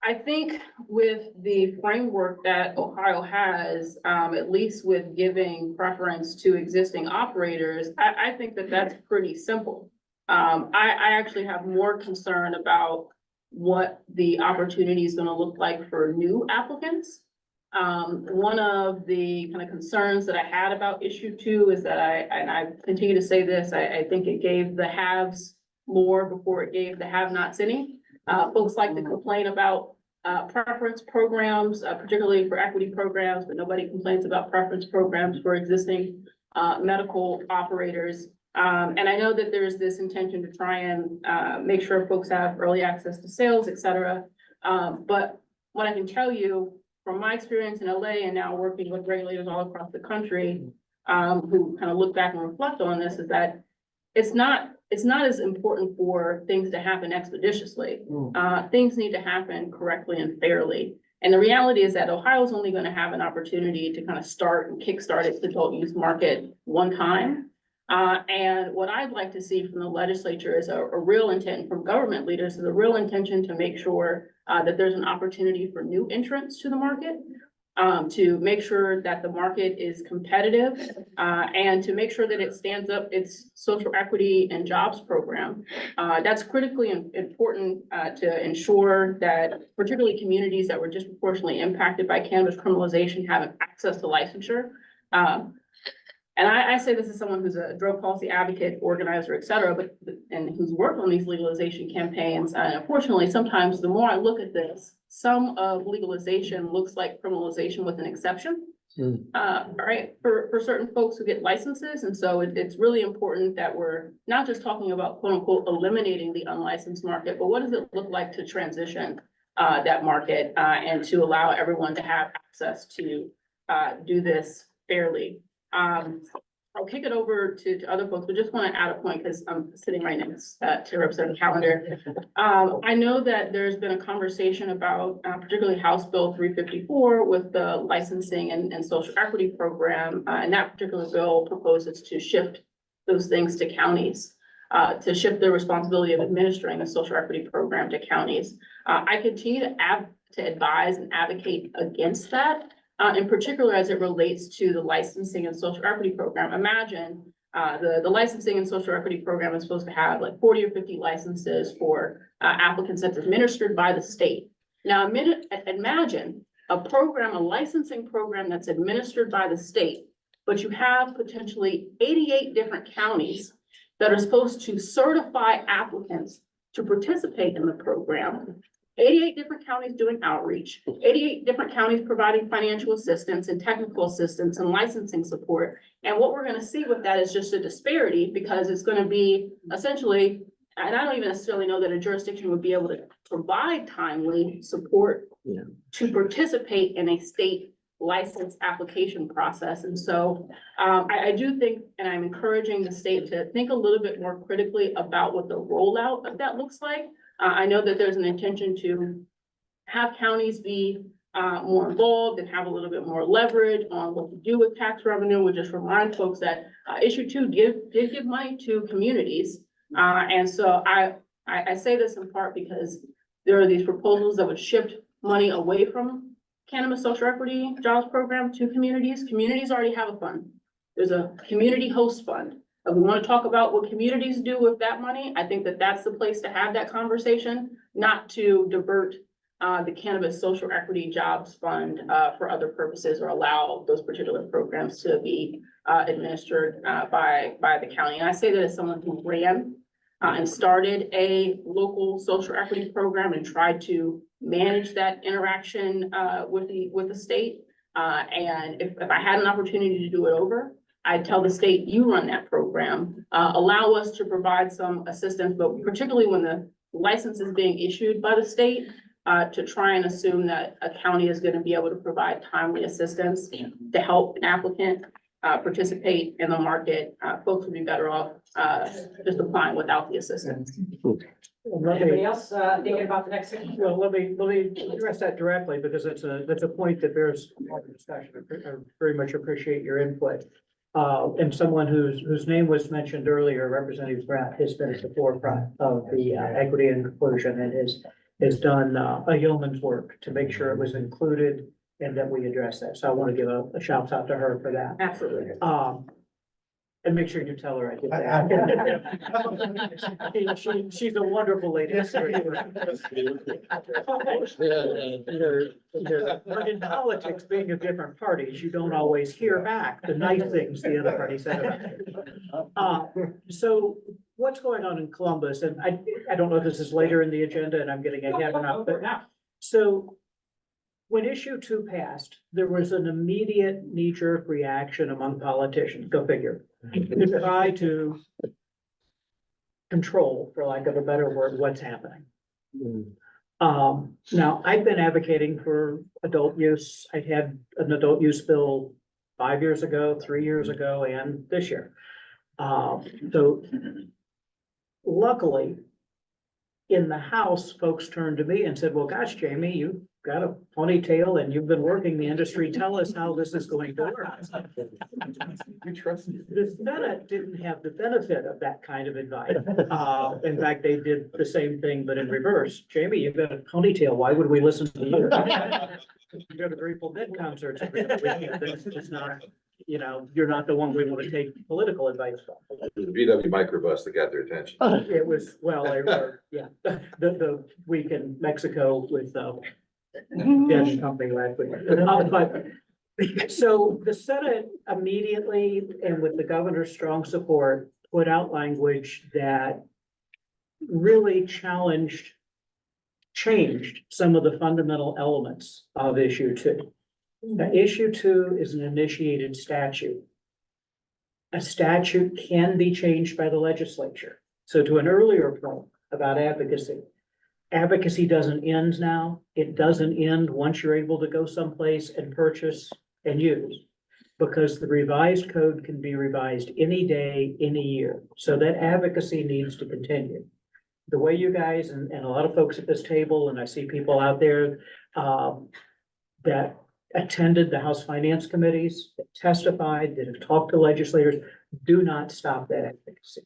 I think with the framework that Ohio has, at least with giving preference to existing operators, I think that that's pretty simple. I actually have more concern about what the opportunity is gonna look like for new applicants. One of the kind of concerns that I had about issue 2 is that I continue to say this, I think it gave the haves more before it gave the have-nots any. Folks like to complain about preference programs, particularly for equity programs, but nobody complains about preference programs for existing medical operators. And I know that there's this intention to try and make sure folks have early access to sales, et cetera. But what I can tell you from my experience in LA and now working with regulators all across the country, who kind of look back and reflect on this, is that it's not as important for things to happen expeditiously. Things need to happen correctly and fairly. And the reality is that Ohio is only going to have an opportunity to kind of start and kickstart its adult use market one time. And what I'd like to see from the legislature is a real intent from government leaders, is a real intention to make sure that there's an opportunity for new entrants to the market, to make sure that the market is competitive, and to make sure that it stands up its social equity and jobs program. That's critically important to ensure that particularly communities that were disproportionately impacted by cannabis criminalization have access to licensure. And I say this as someone who's a drug policy advocate, organizer, et cetera, and who's worked on these legalization campaigns. And unfortunately, sometimes the more I look at this, some of legalization looks like criminalization with an exception. Right, for certain folks who get licenses. And so it's really important that we're not just talking about quote unquote eliminating the unlicensed market, but what does it look like to transition that market and to allow everyone to have access to do this fairly. I'll kick it over to other folks, but just want to add a point because I'm sitting right next to Representative Callender. I know that there's been a conversation about particularly House Bill 354 with the licensing and social equity program. And that particular bill proposes to shift those things to counties, to shift the responsibility of administering the social equity program to counties. I continue to advise and advocate against that. In particular, as it relates to the licensing and social equity program. Imagine the licensing and social equity program is supposed to have like 40 or 50 licenses for applicants that's administered by the state. Now, imagine a program, a licensing program that's administered by the state, but you have potentially 88 different counties that are supposed to certify applicants to participate in the program. 88 different counties doing outreach, 88 different counties providing financial assistance and technical assistance and licensing support. And what we're going to see with that is just a disparity because it's going to be essentially, and I don't even necessarily know that a jurisdiction would be able to provide timely support to participate in a state license application process. And so I do think, and I'm encouraging the state to think a little bit more critically about what the rollout of that looks like. I know that there's an intention to have counties be more involved and have a little bit more leverage on what to do with tax revenue. We just remind folks that issue 2 did give money to communities. And so I say this in part because there are these proposals that would shift money away from cannabis social equity jobs program to communities. Communities already have a fund. There's a community host fund. If we want to talk about what communities do with that money, I think that that's the place to have that conversation, not to divert the cannabis social equity jobs fund for other purposes or allow those particular programs to be administered by the county. And I say that as someone who ran and started a local social equity program and tried to manage that interaction with the state. And if I had an opportunity to do it over, I'd tell the state, you run that program, allow us to provide some assistance, but particularly when the license is being issued by the state, to try and assume that a county is going to be able to provide timely assistance to help an applicant participate in the market. Folks would be better off just applying without the assistance. Anybody else thinking about the next section? Well, let me address that directly because that's a point that bears a lot of discussion. I very much appreciate your input. And someone whose name was mentioned earlier, Representative Pratt, has been at the forefront of the equity and inclusion and has done a yeoman's work to make sure it was included and that we address that. So I want to give a shout out to her for that. Absolutely. And make sure you tell her I did that. She's a wonderful lady. But in politics, being of different parties, you don't always hear back the nice things the other party said about you. So what's going on in Columbus? And I don't know if this is later in the agenda and I'm getting ahead or not, but so when issue 2 passed, there was an immediate knee-jerk reaction among politicians, go figure, to try to control, for lack of a better word, what's happening. Now, I've been advocating for adult use. I had an adult use bill 5 years ago, 3 years ago, and this year. So luckily, in the House, folks turned to me and said, well, gosh, Jamie, you've got a ponytail and you've been working the industry. Tell us how this is going to work. You trust me. The Senate didn't have the benefit of that kind of advice. In fact, they did the same thing, but in reverse. Jamie, you've got a ponytail. Why would we listen to you? You go to Grateful Dead concerts every other weekend. It's just not, you know, you're not the one we want to take political advice from. It was the VW microbus that got their attention. It was, well, yeah, the week in Mexico with, Dead Company last week. But, so the Senate immediately, and with the governor's strong support, put out language that really changed some of the fundamental elements of issue 2. Now, issue 2 is an initiated statute. A statute can be changed by the legislature. So to an earlier point about advocacy, advocacy doesn't end now. It doesn't end once you're able to go someplace and purchase and use, because the revised code can be revised any day, any year. So that advocacy needs to continue. The way you guys and a lot of folks at this table, and I see people out there that attended the House Finance Committees, that testified, that have talked to legislators, do not stop that advocacy.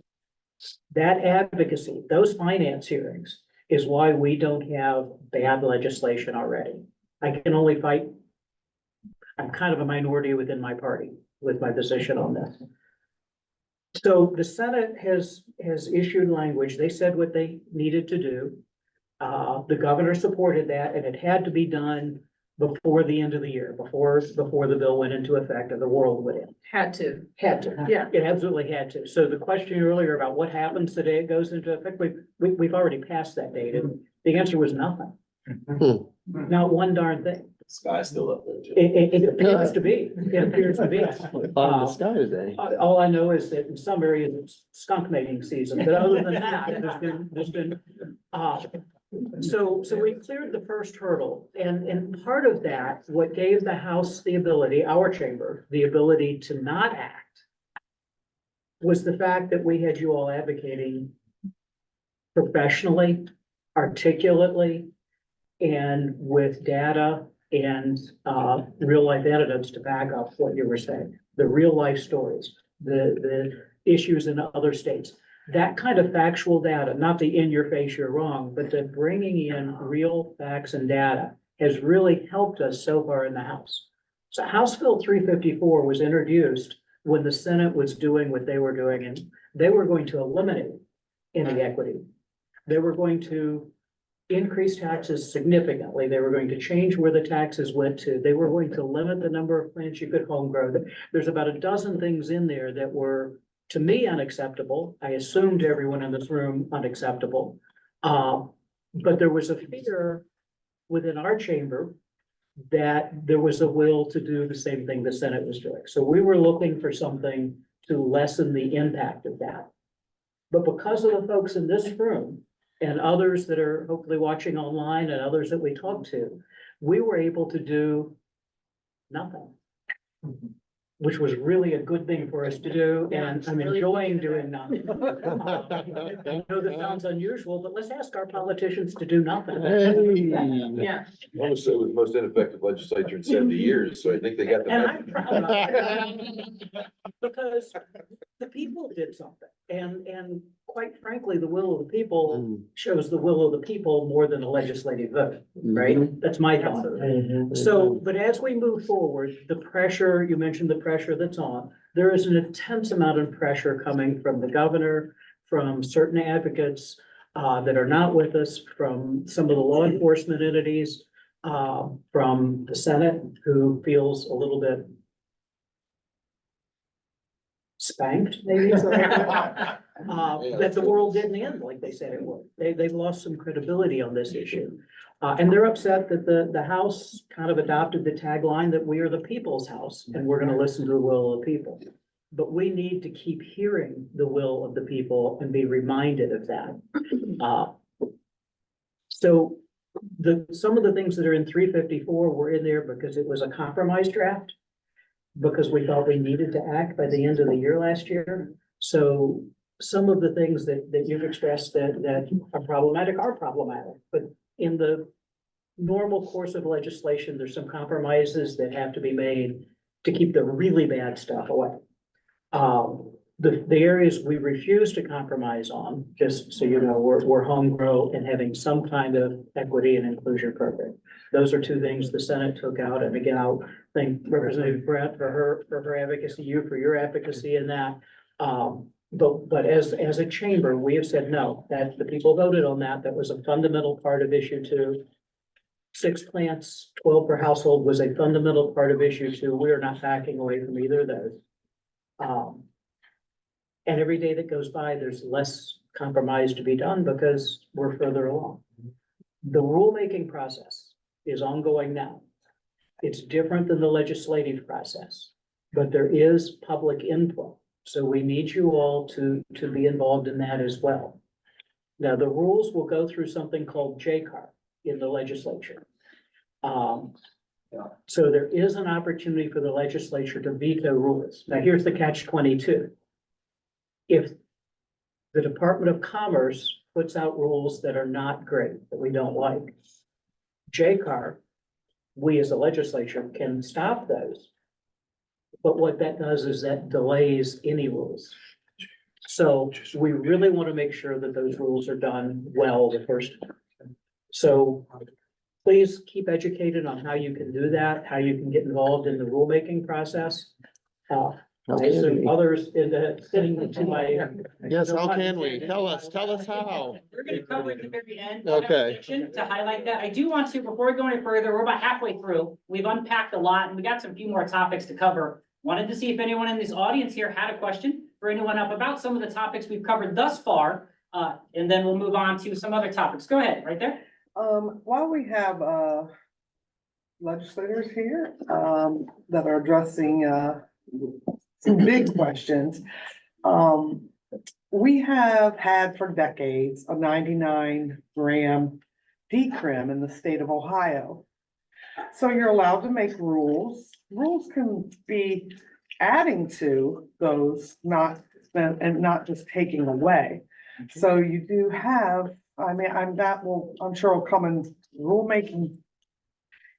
That advocacy, those finance hearings, is why we don't have bad legislation already. I can only fight. I'm kind of a minority within my party with my position on this. So the Senate has issued language. They said what they needed to do. The governor supported that, and it had to be done before the end of the year, before the bill went into effect or the world went in. Had to. Had to. Yeah. It absolutely had to. So the question earlier about what happens the day it goes into effect, we've already passed that date, and the answer was nothing. Not one darn thing. Sky's still up there too. It appears to be. It appears to be. On the sky today. All I know is that in some areas it's skunk mating season, but other than that, there's been, so we cleared the first hurdle, and part of that, what gave the House the ability, our chamber, the ability to not act, was the fact that we had you all advocating professionally, articulately, and with data and real life anecdotes to back up what you were saying, the real life stories, the issues in other states. That kind of factual data, not the in your face, you're wrong, but the bringing in real facts and data has really helped us so far in the House. So House Bill 354 was introduced when the Senate was doing what they were doing, and they were going to eliminate inequity. They were going to increase taxes significantly. They were going to change where the taxes went to. They were going to limit the number of plants you could home grow. There's about a dozen things in there that were, to me, unacceptable. I assumed to everyone in this room unacceptable. But there was a fear within our chamber that there was a will to do the same thing the Senate was doing. So we were looking for something to lessen the impact of that. But because of the folks in this room and others that are hopefully watching online and others that we talk to, we were able to do nothing. Which was really a good thing for us to do, and I'm enjoying doing nothing. I know that sounds unusual, but let's ask our politicians to do nothing. Yeah. I want to say it was the most ineffective legislature in 70 years, so I think they got the. And I'm proud of it. Because the people did something, and quite frankly, the will of the people shows the will of the people more than a legislative vote, right? That's my thought. So, but as we move forward, the pressure, you mentioned the pressure that's on, there is an intense amount of pressure coming from the governor, from certain advocates that are not with us, from some of the law enforcement entities, from the Senate, who feels a little bit spanked, maybe. That the world didn't end like they said it would. They've lost some credibility on this issue. And they're upset that the House kind of adopted the tagline that we are the people's house and we're gonna listen to the will of the people. But we need to keep hearing the will of the people and be reminded of that. So some of the things that are in 354 were in there because it was a compromise draft, because we thought we needed to act by the end of the year last year. So some of the things that you've expressed that are problematic, but in the normal course of legislation, there's some compromises that have to be made to keep the really bad stuff away. The areas we refuse to compromise on, just so you know, we're home grow and having some kind of equity and inclusion program. Those are two things the Senate took out, and again, I'll thank Representative Brett for her advocacy, you for your advocacy in that. But as a chamber, we have said no, that the people voted on that. That was a fundamental part of issue 2. 6 plants, 12 per household was a fundamental part of issue 2. We are not backing away from either of those. And every day that goes by, there's less compromise to be done because we're further along. The rulemaking process is ongoing now. It's different than the legislative process, but there is public input. So we need you all to be involved in that as well. Now, the rules will go through something called JCAR in the legislature. So there is an opportunity for the legislature to veto rules. Now, here's the catch-22. If the Department of Commerce puts out rules that are not great, that we don't like, JCAR, we as a legislature can stop those. But what that does is that delays any rules. So we really want to make sure that those rules are done well the first time. So please keep educated on how you can do that, how you can get involved in the rulemaking process. I assume others in the sitting to my. Yes, how can we? Tell us how. We're gonna cover it at the very end. Okay. To highlight that, I do want to, before we go any further, we're about halfway through. We've unpacked a lot and we got some few more topics to cover. Wanted to see if anyone in this audience here had a question for anyone up about some of the topics we've covered thus far. And then we'll move on to some other topics. Go ahead, right there. While we have legislators here that are addressing some big questions, we have had for decades a 99-gram decrim in the state of Ohio. So you're allowed to make rules. Rules can be adding to those, not just taking away. So you do have, I mean, I'm sure will come in rulemaking.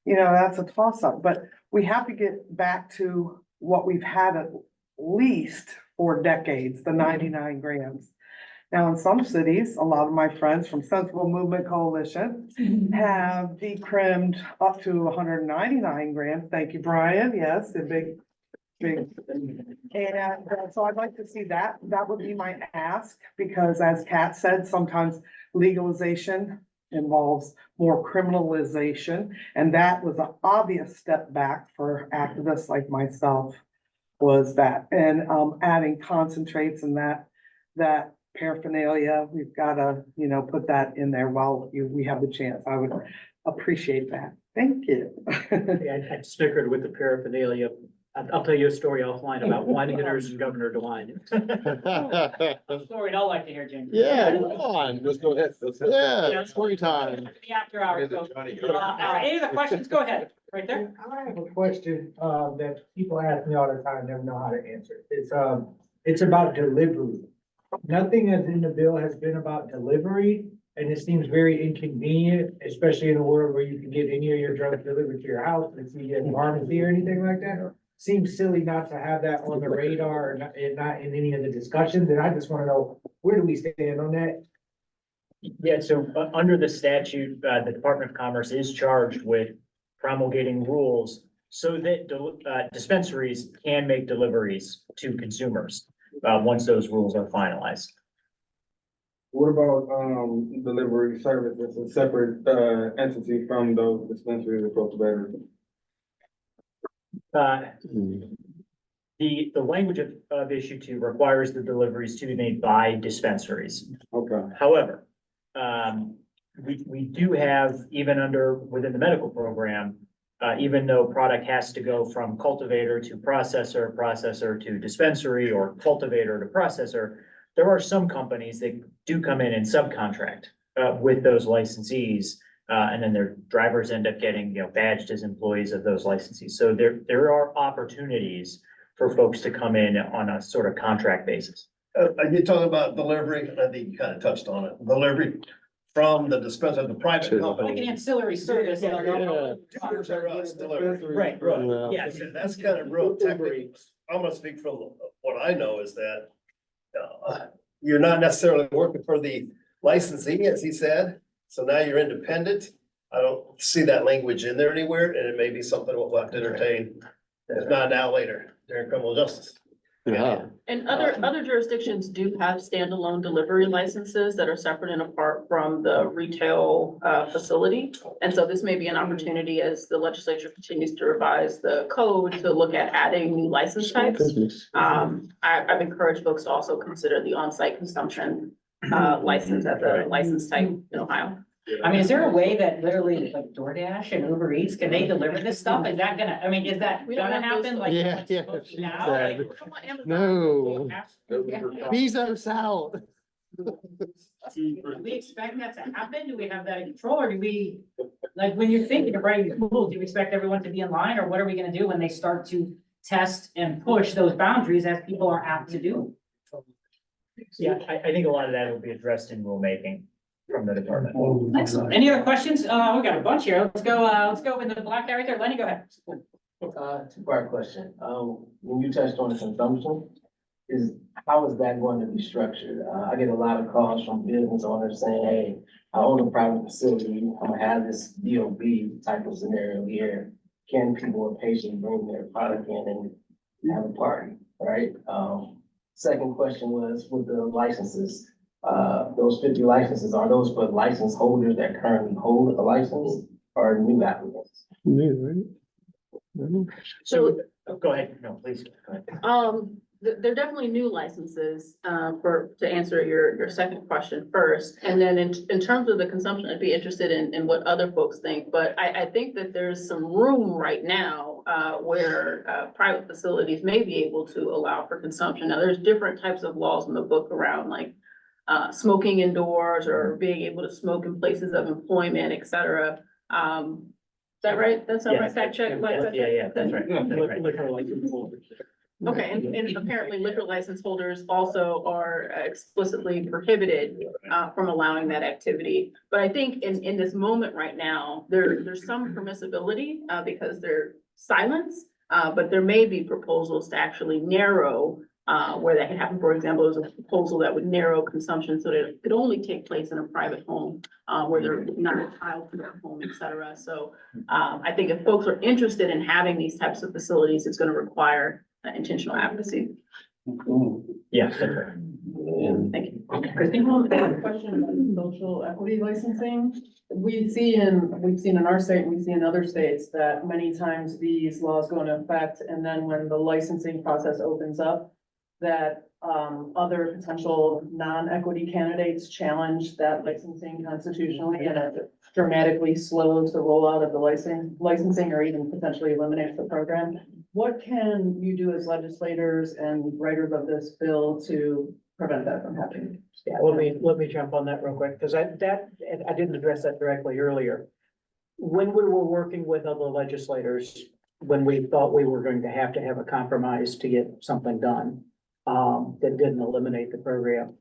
You know, that's a toss-up, but we have to get back to what we've had at least for decades, the 99 grams. Now, in some cities, a lot of my friends from Sensible Movement Coalition have decrimmed up to 199 grams. Thank you, Brian. Yes, a big. And so I'd like to see that. That would be my ask, because as Kat said, sometimes legalization involves more criminalization. And that was an obvious step back for activists like myself, was that. And adding concentrates and that paraphernalia, we've got to, you know, put that in there while we have the chance. I would appreciate that. Thank you. I snickered with the paraphernalia. I'll tell you a story offline about wine hitters and Governor DeWine. Story I'd like to hear, Jim. Yeah, come on. Let's go ahead. Yeah, story time. The after hours. So, any other questions? Go ahead, right there. I have a question, that people ask me all the time, never know how to answer. It's about delivery. Nothing that's in the bill has been about delivery, and it seems very inconvenient, especially in a world where you can get any of your drugs delivered to your house, if you get a pharmacy or anything like that. Seems silly not to have that on the radar and not in any of the discussions, and I just wanna know, where do we stand on that? Yeah, so under the statute, the Department of Commerce is charged with promulgating rules so that dispensaries can make deliveries to consumers once those rules are finalized. What about delivery service that's a separate entity from those dispensaries or cultivators? The language of issue 2 requires the deliveries to be made by dispensaries. Okay. However, we do have, even within the medical program, even though product has to go from cultivator to processor, processor to dispensary, or cultivator to processor, there are some companies that do come in and subcontract with those licensees. And then their drivers end up getting, you know, badged as employees of those licensees. So there are opportunities for folks to come in on a sort of contract basis. You talking about delivery? I think you kind of touched on it. Delivery from the dispenser, the private To the company. Like an ancillary service. Delivery. Right, Yeah. yes. That's kind of real technical. I'm gonna speak from what I know is that you're not necessarily working for the licensee, as he said, so now you're independent. I don't see that language in there anywhere, and it may be something we'll have to entertain, if not now, later, during criminal justice. Yeah. And other jurisdictions do have standalone delivery licenses that are separate and apart from the retail facility. And so this may be an opportunity as the legislature continues to revise the code to look at adding new license types. I've encouraged folks to also consider the on-site consumption license as a license type in Ohio. I mean, is there a way that literally like DoorDash and Uber Eats, can they deliver this stuff? Is that gonna, I mean, is that We don't gonna want those happen? Like, Yeah, what's yeah, supposed to she now? said. Like, No. Yeah. Bezos out. do we expect that to happen? Do we have that in control, or do we, like, when you're thinking of writing these rules, do you expect everyone to be in line, or what are we gonna do when they start to test and push those boundaries as people are apt to do? Yeah, I think a lot of that will be addressed in rulemaking from the department. Excellent. Any other questions? We got a bunch here. Let's go in the black guy right there. Lenny, go ahead. Two-part question. When you touched on the consumption, how is that going to be structured? I get a lot of calls from business owners saying, hey, I own a private facility. I'm gonna have this DOB type of scenario here. Can people or patients bring their product in and have a party, right? Second question was with the licenses, those 50 licenses, are those for license holders that currently hold a license or new applicants? So, Go ahead, no, please, go ahead. they're definitely new licenses, to answer your second question first. And then in terms of the consumption, I'd be interested in what other folks think. But I think that there's some room right now, where, private facilities may be able to allow for consumption. Now, there's different types of laws in the book around like, smoking indoors or being able to smoke in places of employment, et cetera. Is that right? That's all right, fact check? Yeah, that's right. That's right. Okay, and apparently liquor license holders also are explicitly prohibited from allowing that activity. But I think in this moment right now, there's some permissibility because they're silence. But there may be proposals to actually narrow where that can happen. For example, there's a proposal that would narrow consumption so that it could only take place in a private home where they're not a child in their home, et cetera. So I think if folks are interested in having these types of facilities, it's going to require intentional advocacy. Yeah, that's right. Thank you. Question about social equity licensing. We've seen in our state, we see in other states that many times these laws go into effect, and then when the licensing process opens up, that other potential non-equity candidates challenge that licensing constitutionally, and it dramatically slows the rollout of the licensing or even potentially eliminates the program. What can you do as legislators and writers of this bill to prevent that from happening? Yeah, let me jump on that real quick, because I didn't address that directly earlier. When we were working with other legislators, when we thought we were going to have a compromise to get something done, that didn't eliminate the program,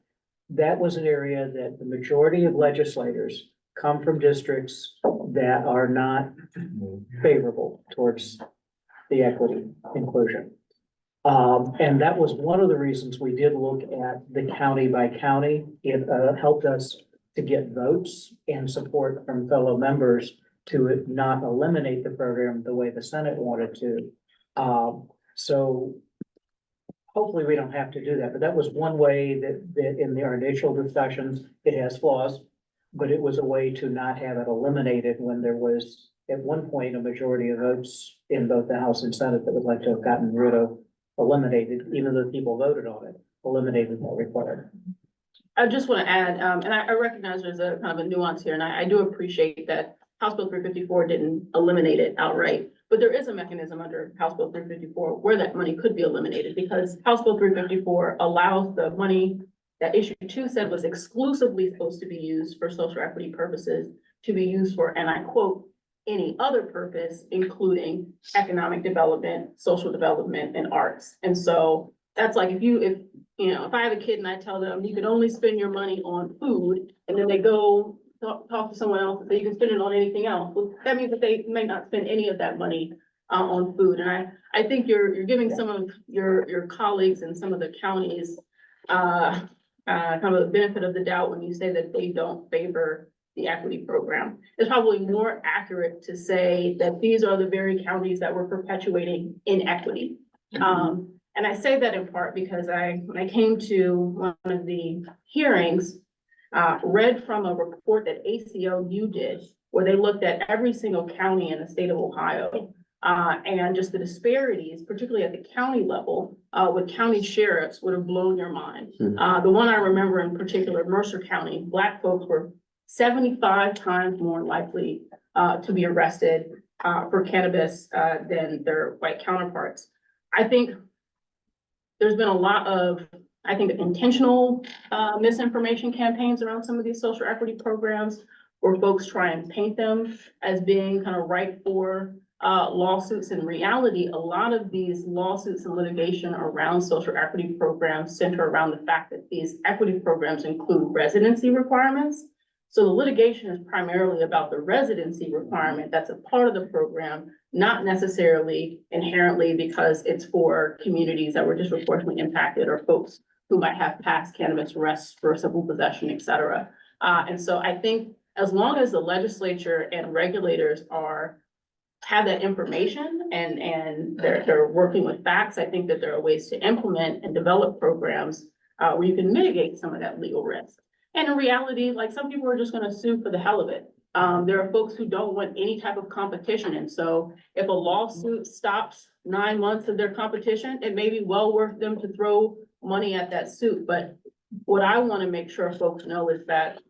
that was an area that the majority of legislators come from districts that are not favorable towards the equity inclusion. And that was one of the reasons we did look at the county by county. It helped us to get votes and support from fellow members to not eliminate the program the way the Senate wanted to. So hopefully we don't have to do that, but that was one way that in our initial discussions, it has flaws, but it was a way to not have it eliminated when there was at one point a majority of votes in both the House and Senate that would like to have gotten rid of, eliminated, even though people voted on it, eliminated that requirement. I just want to add, and I recognize there's a kind of a nuance here, and I do appreciate that House Bill 354 didn't eliminate it outright. But there is a mechanism under House Bill 354 where that money could be eliminated, because House Bill 354 allows the money that issue 2 said was exclusively supposed to be used for social equity purposes to be used for, and I quote, any other purpose, including economic development, social development, and arts. And so that's like if I have a kid and I tell them you can only spend your money on food, and then they go talk to someone else and say you can spend it on anything else. Well, that means that they may not spend any of that money on food. And I think you're giving some of your colleagues in some of the counties, kind of the benefit of the doubt when you say that they don't favor the equity program. It's probably more accurate to say that these are the very counties that were perpetuating inequity. And I say that in part because when I came to one of the hearings, read from a report that ACLU did, where they looked at every single county in the state of Ohio, and just the disparities, particularly at the county level, with county sheriffs would have blown your mind. The one I remember in particular, Mercer County, Black folks were 75 times more likely to be arrested for cannabis than their white counterparts. I think there's been a lot of, intentional misinformation campaigns around some of these social equity programs where folks try and paint them as being kind of ripe for lawsuits. In reality, a lot of these lawsuits and litigation around social equity programs center around the fact that these equity programs include residency requirements. So the litigation is primarily about the residency requirement that's a part of the program, not necessarily inherently because it's for communities that were disproportionately impacted or folks who might have past cannabis arrests for simple possession, et cetera. And so I think as long as the legislature and regulators have that information and they're working with facts, I think that there are ways to implement and develop programs where you can mitigate some of that legal risk. And in reality, like some people are just gonna sue for the hell of it. There are folks who don't want any type of competition. And so if a lawsuit stops 9 months of their competition, it may be well worth them to throw money at that suit. But what I wanna make sure folks know is that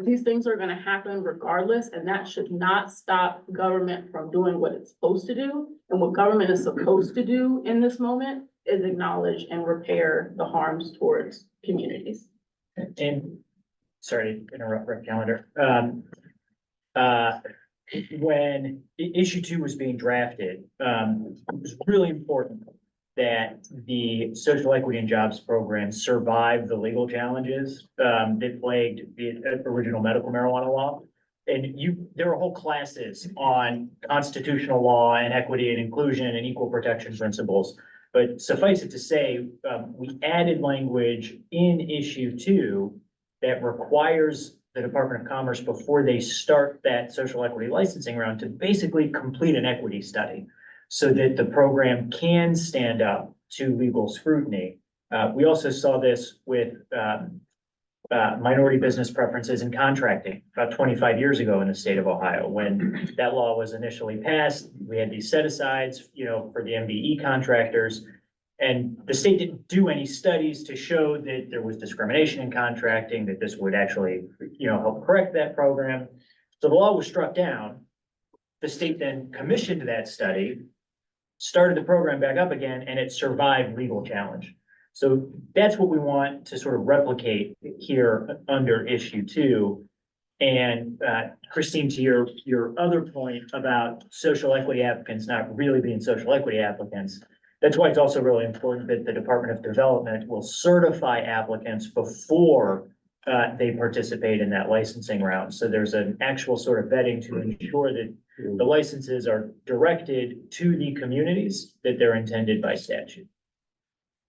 these things are gonna happen regardless, and that should not stop government from doing what it's supposed to do. And what government is supposed to do in this moment is acknowledge and repair the harms towards communities. And sorry to interrupt, Rep. Callender. When issue 2 was being drafted, it was really important that the social equity and jobs program survive the legal challenges that plagued the original medical marijuana law. And there are whole classes on constitutional law and equity and inclusion and equal protection principles. But suffice it to say, we added language in issue 2 that requires the Department of Commerce, before they start that social equity licensing round, to basically complete an equity study so that the program can stand up to legal scrutiny. We also saw this with minority business preferences in contracting about 25 years ago in the state of Ohio. When that law was initially passed, we had these set-asides, for the MBE contractors. And the state didn't do any studies to show that there was discrimination in contracting, that this would actually, help correct that program. So the law was struck down. The state then commissioned that study, started the program back up again, and it survived legal challenge. So that's what we want to sort of replicate here under issue 2. And Christine, to your other point about social equity applicants not really being social equity applicants, that's why it's also really important that the Department of Development will certify applicants before they participate in that licensing round. So there's an actual sort of vetting to ensure that the licenses are directed to the communities that they're intended by statute.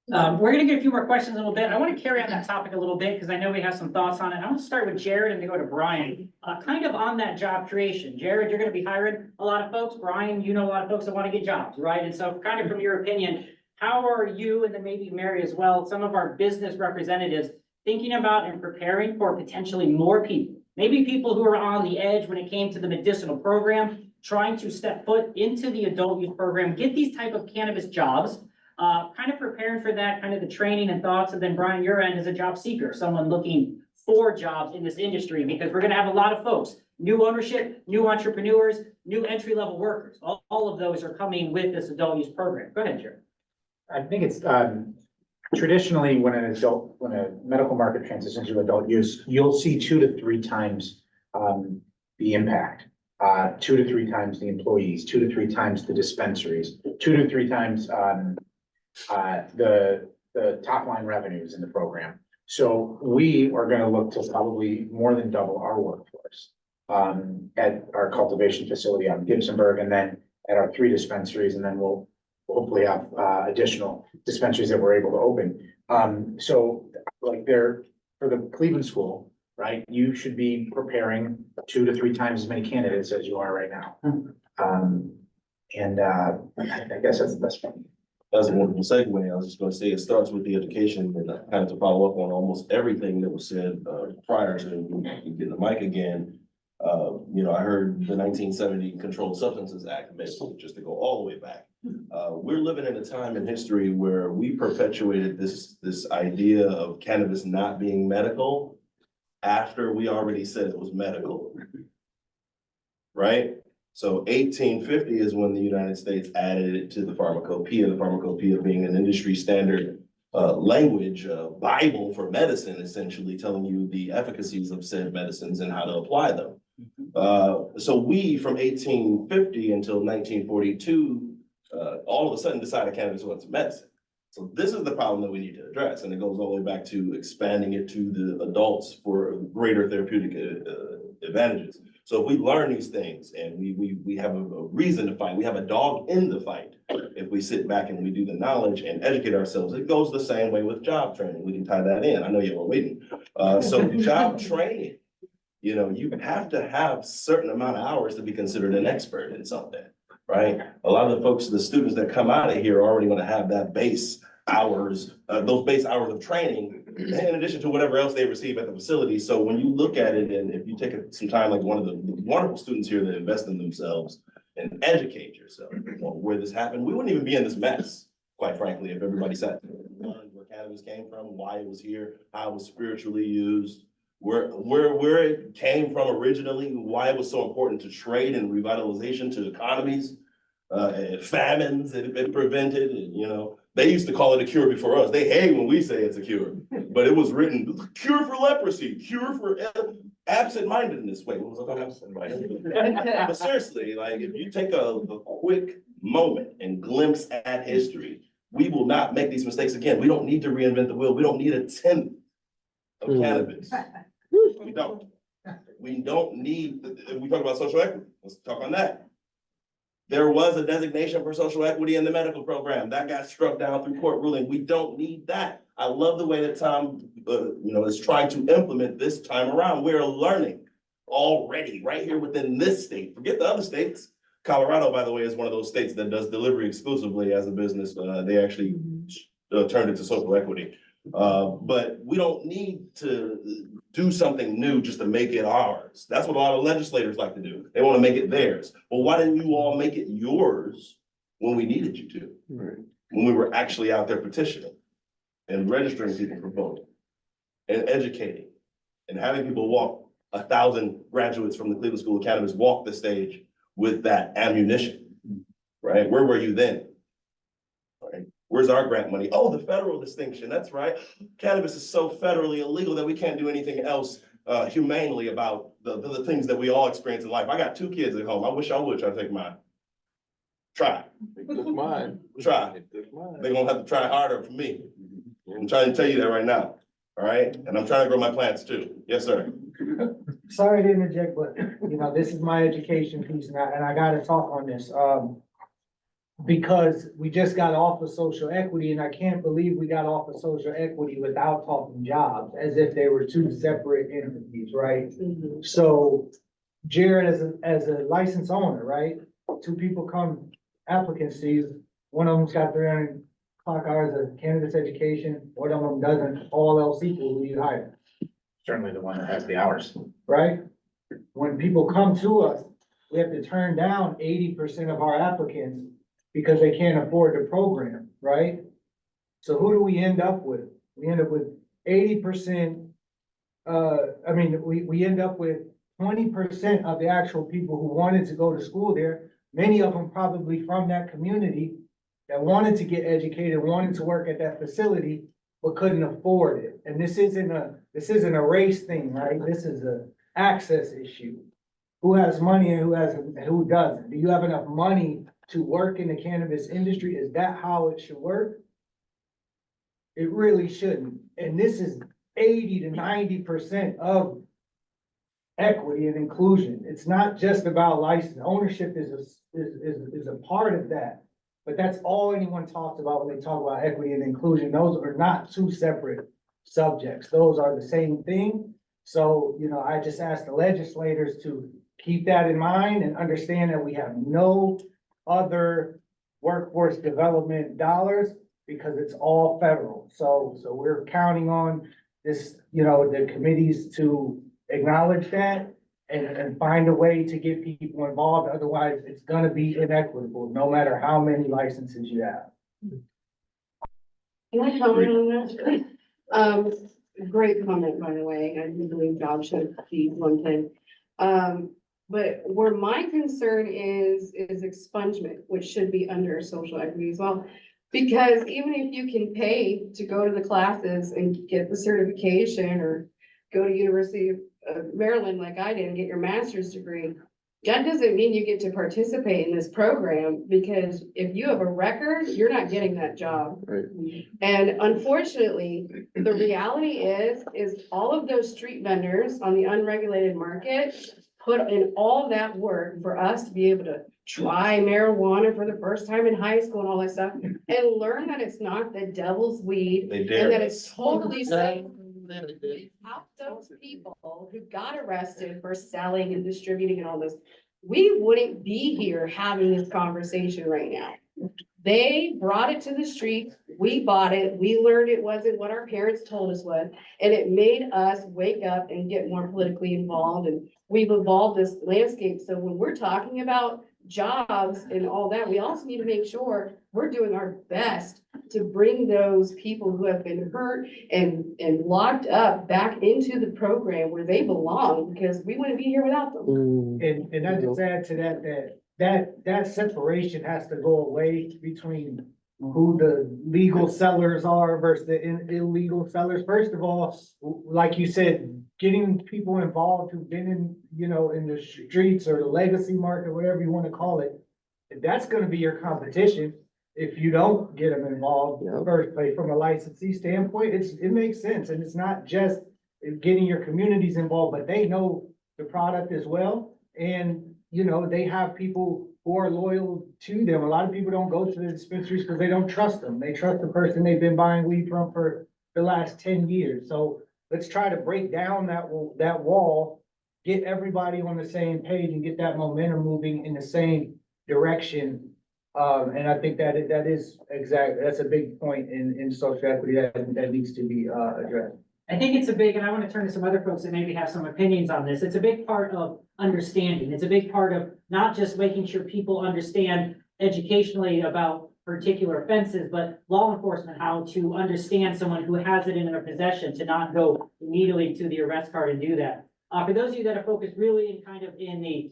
We're gonna get a few more questions in a little bit. I want to carry on that topic a little bit because I know we have some thoughts on it. I want to start with Jared and then go to Brian. Kind of on that job creation. Jared, you're gonna be hiring a lot of folks. Brian, you know a lot of folks that want to get jobs, right? And so kind of from your opinion, how are you, and then maybe Mary as well, some of our business representatives thinking about and preparing for potentially more people? Maybe people who are on the edge when it came to the medicinal program, trying to step foot into the adult use program, get these type of cannabis jobs. Kind of preparing for that, kind of the training and thoughts, and then Brian, your end as a job seeker, someone looking for jobs in this industry, because we're gonna have a lot of folks, new ownership, new entrepreneurs, new entry-level workers. All of those are coming with this adult use program. Go ahead, Jared. I think it's, traditionally, when a medical market transitions to adult use, you'll see 2 to 3 times, the impact. 2 to 3 times the employees, 2 to 3 times the dispensaries, 2 to 3 times, the top line revenues in the program. So we are gonna look to probably more than double our workforce at our cultivation facility out in Gibsonburg, and then at our 3 dispensaries, and then we'll hopefully have, additional dispensaries that we're able to open. So like for the Cleveland school, right, you should be preparing 2 to 3 times as many candidates as you are right now. I guess that's the best one. That's a wonderful segue. I was just gonna say, it starts with the education, and kind of to follow up on almost everything that was said, prior to getting the mic again. I heard the 1970 Controlled Substances Act, basically, just to go all the way back. We're living in a time in history where we perpetuated this idea of cannabis not being medical after we already said it was medical. Right? So 1850 is when the United States added it to the pharmacopoeia being an industry standard language, Bible for medicine, essentially telling you the efficacies of said medicines and how to apply them. So we, from 1850 until 1942, all of a sudden decided cannabis was medicine. So this is the problem that we need to address, and it goes all the way back to expanding it to the adults for greater therapeutic advantages. So if we learn these things and we have a reason to fight, we have a dog in the fight. If we sit back and we do the knowledge and educate ourselves, it goes the same way with job training. We can tie that in. I know you were waiting. So job training, you have to have certain amount of hours to be considered an expert in something, right? A lot of the folks, the students that come out of here are already going to have that base hours, those base hours of training, in addition to whatever else they receive at the facility. So when you look at it, and if you take some time, like one of the wonderful students here that invest in themselves and educate yourself on where this happened, we wouldn't even be in this mess, quite frankly, if everybody sat there and learned where cannabis came from, why it was here, how it was spiritually used, where it came from originally, why it was so important to trade and revitalization to economies, famines it prevented, They used to call it a cure before us. They hate when we say it's a cure, but it was written, cure for leprosy, cure for absent-mindedness. Wait, what was I talking about? Absent-minded. But seriously, like, if you take a quick moment and glimpse at history, we will not make these mistakes again. We don't need to reinvent the wheel. We don't need a 10th of cannabis. We don't. We don't need, we talk about social equity. Let's talk on that. There was a designation for social equity in the medical program that got struck down through court ruling. We don't need that. I love the way that Thom, is trying to implement this time around. We're learning already right here within this state. Forget the other states. Colorado, by the way, is one of those states that does delivery exclusively as a business. They actually turned it to social equity. But we don't need to do something new just to make it ours. That's what a lot of legislators like to do. They want to make it theirs. Well, why didn't you all make it yours when we needed you to? Right. When we were actually out there petitioning and registering people for voting and educating and having people walk 1,000 graduates from the Cleveland School of Cannabis walk the stage with that ammunition, right? Where were you then? Right? Where's our grant money? Oh, the federal distinction, that's right. Cannabis is so federally illegal that we can't do anything else humanely about the things that we all experience in life. I got 2 kids at home. I wish I would try to take mine. Try. Took mine. Try. They're gonna have to try harder for me. I'm trying to tell you that right now, all right? And I'm trying to grow my plants too. Yes, sir. Sorry to interject, but this is my education piece and I gotta talk on this. Because we just got off of social equity and I can't believe we got off of social equity without talking jobs, as if they were 2 separate entities, right? So Jared, as a licensed owner, right? 2 people come, applicants to you, one of them's got 300 clock hours of cannabis education, one of them doesn't, all else equal, who you hire? Certainly the one that has the hours. Right? When people come to us, we have to turn down 80% of our applicants because they can't afford the program, right? So who do we end up with? We end up with 80%, we end up with 20% of the actual people who wanted to go to school there, many of them probably from that community that wanted to get educated, wanted to work at that facility, but couldn't afford it. And this isn't a race thing, right? This is a access issue. Who has money and who doesn't? Do you have enough money to work in the cannabis industry? Is that how it should work? It really shouldn't. And this is 80 to 90% of equity and inclusion. It's not just about license. Ownership is a part of that. But that's all anyone talks about when they talk about equity and inclusion. Those are not two separate subjects. Those are the same thing. So, you know, I just ask the legislators to keep that in mind and understand that we have no other workforce development dollars because it's all federal. So we're counting on this, you know, the committees to acknowledge that and find a way to get people involved. Otherwise, it's gonna be inequitable, no matter how many licenses you have. Can I comment on that? Great comment, by the way. I do believe jobs should be one thing. But where my concern is expungement, which should be under social equity as well. Because even if you can pay to go to the classes and get the certification or go to University of Maryland like I did and get your master's degree, that doesn't mean you get to participate in this program, because if you have a record, you're not getting that job. Right. And unfortunately, the reality is all of those street vendors on the unregulated market put in all that work for us to be able to try marijuana for the first time in high school and all that stuff, and learn that it's not the devil's weed, They and dare that us. it's totally safe. Out those people who got arrested for selling and distributing and all this, we wouldn't be here having this conversation right now. They brought it to the street, we bought it, we learned it wasn't what our parents told us was, and it made us wake up and get more politically involved, and we've evolved this landscape. So when we're talking about jobs and all that, we also need to make sure we're doing our best to bring those people who have been hurt and locked up back into the program where they belong, because we wouldn't be here without them. And I just add to that separation has to go away between who the legal sellers are versus the illegal sellers. First of all, like you said, getting people involved who've been in, you know, in the streets or the legacy market, whatever you want to call it, that's gonna be your competition. If you don't get them involved in the first place from a licensee standpoint, it makes sense. And it's not just getting your communities involved, but they know the product as well. And, you know, they have people who are loyal to them. A lot of people don't go to the dispensaries because they don't trust them. They trust the person they've been buying weed from for the last 10 years. So let's try to break down that wall, get everybody on the same page and get that momentum moving in the same direction. And I think that's a big point in social equity that needs to be addressed. I think it's a big, and I want to turn to some other folks that maybe have some opinions on this. It's a big part of understanding. It's a big part of not just making sure people understand educationally about particular offenses, but law enforcement, how to understand someone who has it in their possession, to not go immediately to the arrest card and do that. For those of you that are focused really in the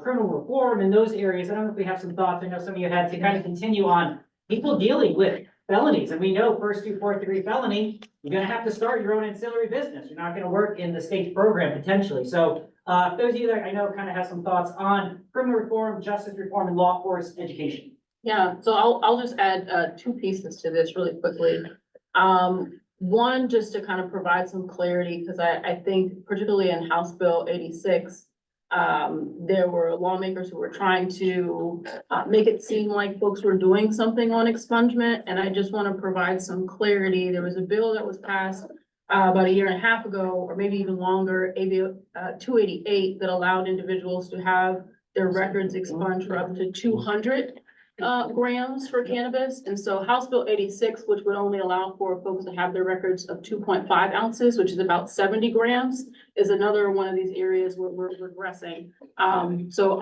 criminal reform and those areas, I don't know if we have some thoughts. I know some of you had to kind of continue on people dealing with felonies, and we know first to fourth degree felony, you're gonna have to start your own ancillary business. You're not gonna work in the state's program potentially. So those of you that I know kind of have some thoughts on criminal reform, justice reform, and law enforcement education. Yeah, so I'll just add two pieces to this really quickly. One, just to kind of provide some clarity, because I think particularly in House Bill 86, there were lawmakers who were trying to make it seem like folks were doing something on expungement, and I just want to provide some clarity. There was a bill that was passed about a year and a half ago, or maybe even longer, AB 288, that allowed individuals to have their records expunged for up to 200 grams for cannabis. And so House Bill 86, which would only allow for folks to have their records of 2.5 ounces, which is about 70 grams, is another one of these areas where we're regressing. So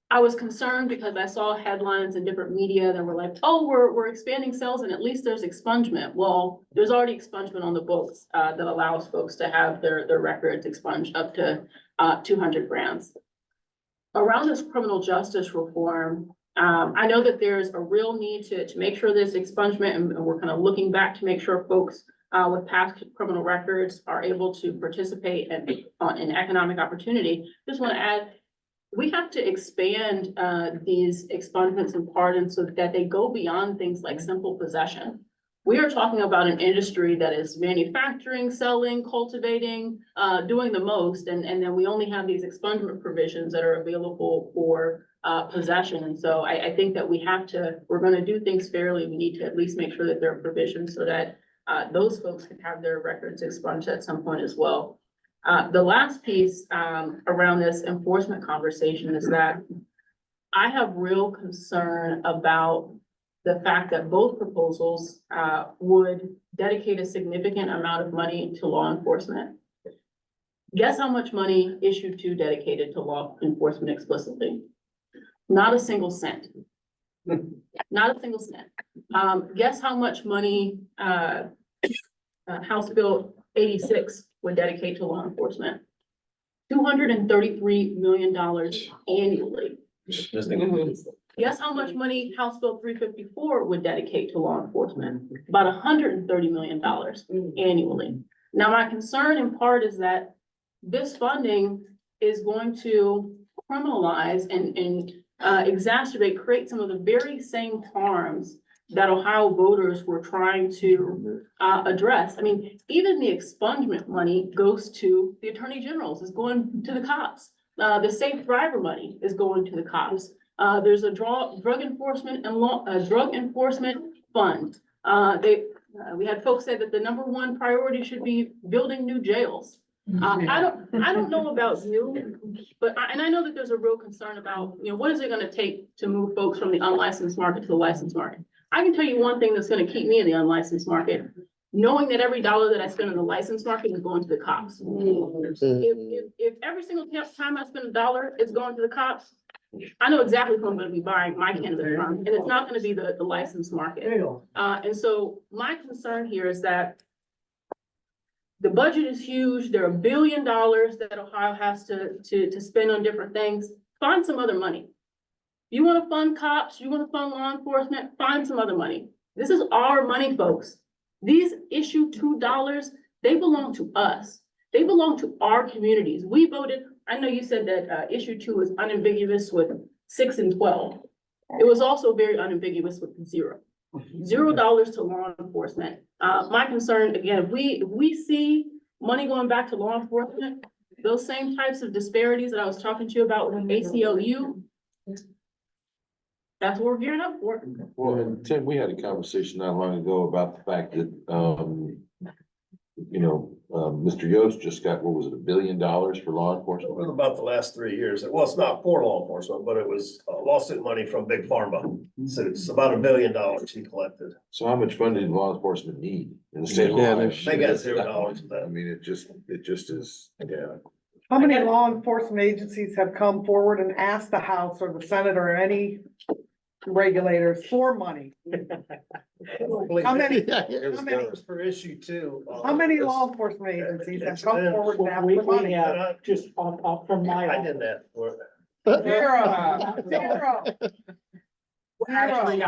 I was concerned because I saw headlines in different media that were like, oh, we're expanding sales and at least there's expungement. Well, there's already expungement on the books that allows folks to have their records expunged up to 200 grams. Around this criminal justice reform, I know that there's a real need to make sure there's expungement, and we're kind of looking back to make sure folks with past criminal records are able to participate in economic opportunity. Just want to add, we have to expand these expungements and pardons so that they go beyond things like simple possession. We are talking about an industry that is manufacturing, selling, cultivating, doing the most, and then we only have these expungement provisions that are available for possession. And so I think that we're gonna do things fairly. We need to at least make sure that there are provisions so that those folks can have their records expunged at some point as well. The last piece around this enforcement conversation is that I have real concern about the fact that both proposals would dedicate a significant amount of money to law enforcement. Guess how much money issue 2 dedicated to law enforcement explicitly? Not a single cent. Not a single cent. Guess how much money House Bill 86 would dedicate to law enforcement? $233 million annually. Guess how much money House Bill 354 would dedicate to law enforcement? About $130 million annually. Now, my concern in part is that this funding is going to criminalize and exacerbate, create some of the very same harms that Ohio voters were trying to address. I mean, even the expungement money goes to the attorney generals, is going to the cops. The safe driver money is going to the cops. There's a drug enforcement and drug enforcement fund. We had folks say that the #1 priority should be building new jails. I don't know about you, but I know that there's a real concern about, what is it gonna take to move folks from the unlicensed market to the licensed market? I can tell you one thing that's gonna keep me in the unlicensed market, knowing that every dollar that I spend in the licensed market is going to the cops. If every single time I spend $1, it's going to the cops, I know exactly who I'm gonna be buying my cannabis from, and it's not gonna be the licensed market. And so my concern here is that the budget is huge. There are $1 billion that Ohio has to spend on different things. Find some other money. You wanna fund cops, you wanna fund law enforcement, find some other money. This is our money, folks. These issue $2, they belong to us. They belong to our communities. We voted, I know you said that issue 2 was unambiguous with 6 and 12. It was also very unambiguous with 0. $0 to law enforcement. My concern, again, if we see money going back to law enforcement, those same types of disparities that I was talking to you about with ACLU, that's what we're gearing up for. Well, and Tim, we had a conversation not long ago about the fact that, Mr. Yost just got, what was it, $1 billion for law enforcement? It was about the last 3 years. Well, it's not for law enforcement, but it was lawsuit money from Big Pharma. So it's about $1 billion he collected. So how much funding did law enforcement need in the state of Yeah, Ohio? They got $0 of that. I mean, it just is, yeah. How many law enforcement agencies have come forward and asked the House or the Senate or any regulators for money? How many, For issue 2. how many law enforcement agencies have come forward and asked We for money? have, just from my I did office. that. Zero. Actually,